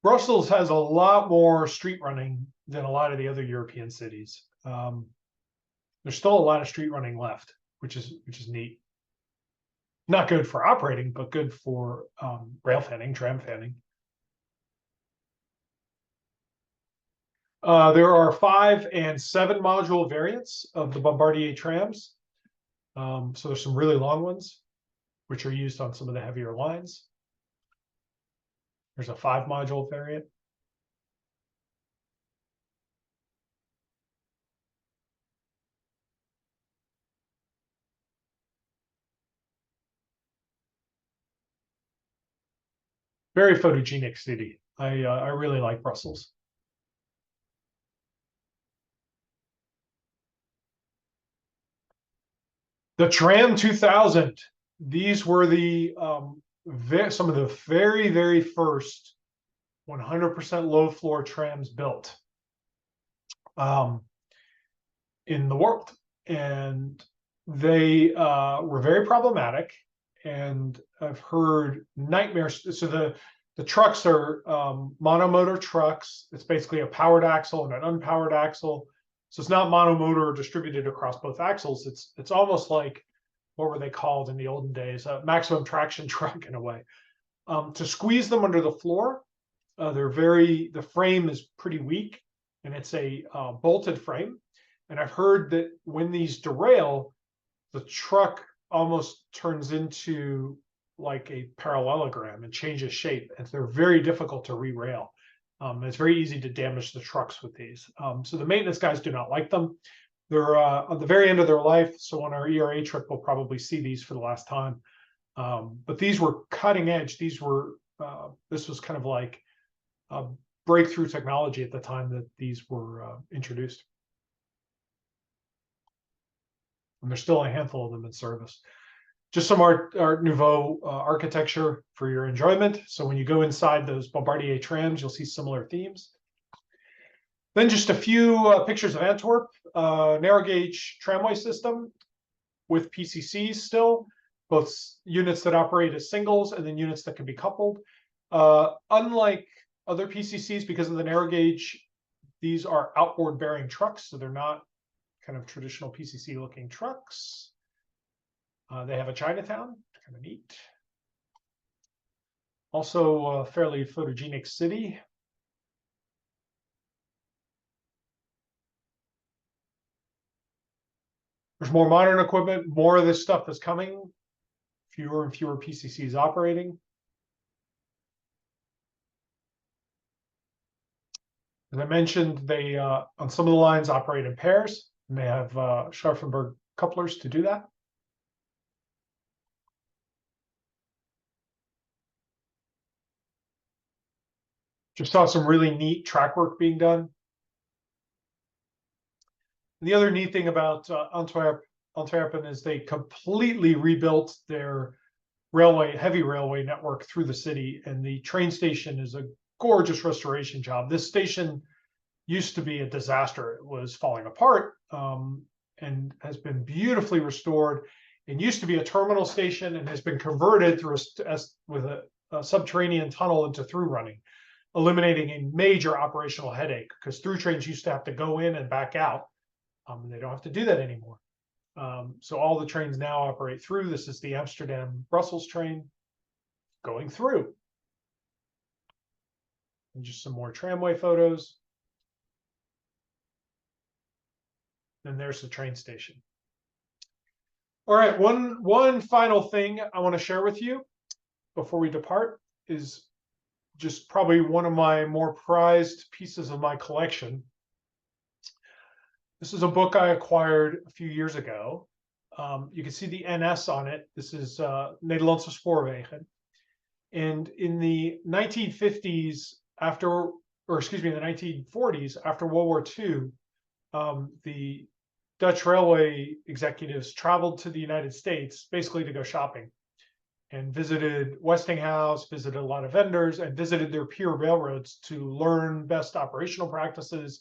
Brussels has a lot more street running than a lot of the other European cities. There's still a lot of street running left. which is neat. Not good for operating, but good for rail fanning, tram fanning. There are 5 and 7 module variants of the Bombardier trams. So there's some really long ones, which are used on some of the heavier lines. There's a 5 module variant. Very photogenic city. I really like Brussels. The Tram 2000. These were the some of the very first 100% low floor trams built in the world, and they were very problematic. And I've heard nightmares. So the trucks are monomotor trucks. It's basically a powered axle and an unpowered axle. So it's not monomotor distributed across both axles. It's almost like, what were they called in the olden days? A maximum traction truck in a way. To squeeze them under the floor, the frame is pretty weak, and it's a bolted frame. And I've heard that when these derail, the truck almost turns into like a parallelogram and changes shape, and they're very difficult to re-rail. It's very easy to damage the trucks with these. So the maintenance guys do not like them. They're at the very end of their life, so on our ERA trip, we'll probably see these for the last time. But these were cutting edge. These were this was kind of like a breakthrough technology at the time that these were introduced. And there's still a handful of them in service. Just some Art Nouveau architecture for your enjoyment. So when you go inside those Bombardier trams, you'll see similar themes. Then just a few pictures of Antwerp, narrow gauge tramway system with PCCs still, both units that operate as singles and then units that can be coupled. Unlike other PCCs, because of the narrow gauge, these are outboard bearing trucks, so they're not kind of traditional PCC looking trucks. They have a Chinatown, kind of neat. Also a fairly photogenic city. There's more modern equipment, more of this stuff is coming, fewer and fewer PCCs operating. As I mentioned, they on some of the lines operate in pairs, and they have Scharfenberg couplers to do that. Just saw some really neat track work being done. And the other neat thing about Antwerpen is they completely rebuilt their heavy railway network through the city, and the train station is a gorgeous restoration job. This station used to be a disaster. It was falling apart and has been beautifully restored, and used to be a terminal station and has been converted through with a subterranean tunnel into through running, eliminating a major operational headache, because through trains used to have to go in and back out. And they don't have to do that anymore. So all the trains now operate through. This is the Amsterdam-Brussels train going through. And just some more tramway photos. And there's the train station. All right, one final thing I want to share with you before we depart is just probably one of my more prized pieces of my collection. This is a book I acquired a few years ago. You can see the NS on it. This is Nederlandse Spoorwegen. And in the 1950s, the 1940s, after World War II, the Dutch railway executives traveled to the United States basically to go shopping, and visited Westinghouse, visited a lot of vendors, and visited their peer railroads to learn best operational practices.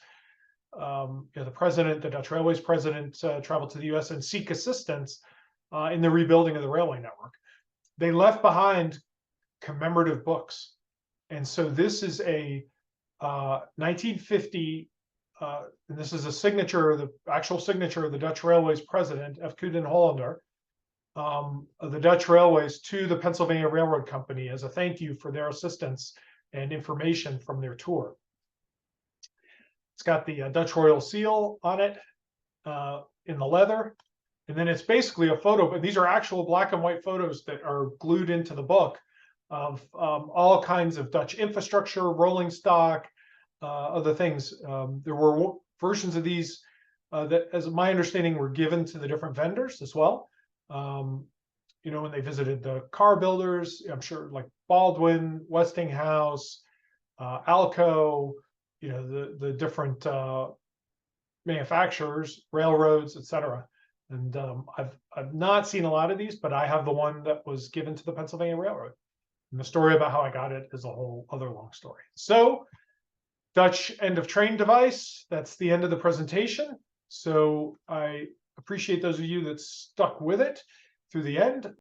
The Dutch Railways president, traveled to the U.S. and seek assistance in the rebuilding of the railway network. They left behind commemorative books, and so this is a 1950 and this is a signature, the actual signature of the Dutch Railways president, F. den Hollander, of the Dutch Railways to the Pennsylvania Railroad Company as a thank you for their assistance and information from their tour. It's got the Dutch Royal Seal on it in the leather. And then it's basically a photo, but these are actual black and white photos that are glued into the book of all kinds of Dutch infrastructure, rolling stock, other things. There were versions of these that, as my understanding, were given to the different vendors as well. You know, when they visited the car builders, I'm sure like Baldwin, Westinghouse, Alco, you know, the different manufacturers, railroads, etc. And I've not seen a lot of these, but I have the one that was given to the Pennsylvania Railroad. And the story about how I got it is a whole other long story. So, Dutch end of train device, that's the end of the presentation. So I appreciate those of you that stuck with it through the end.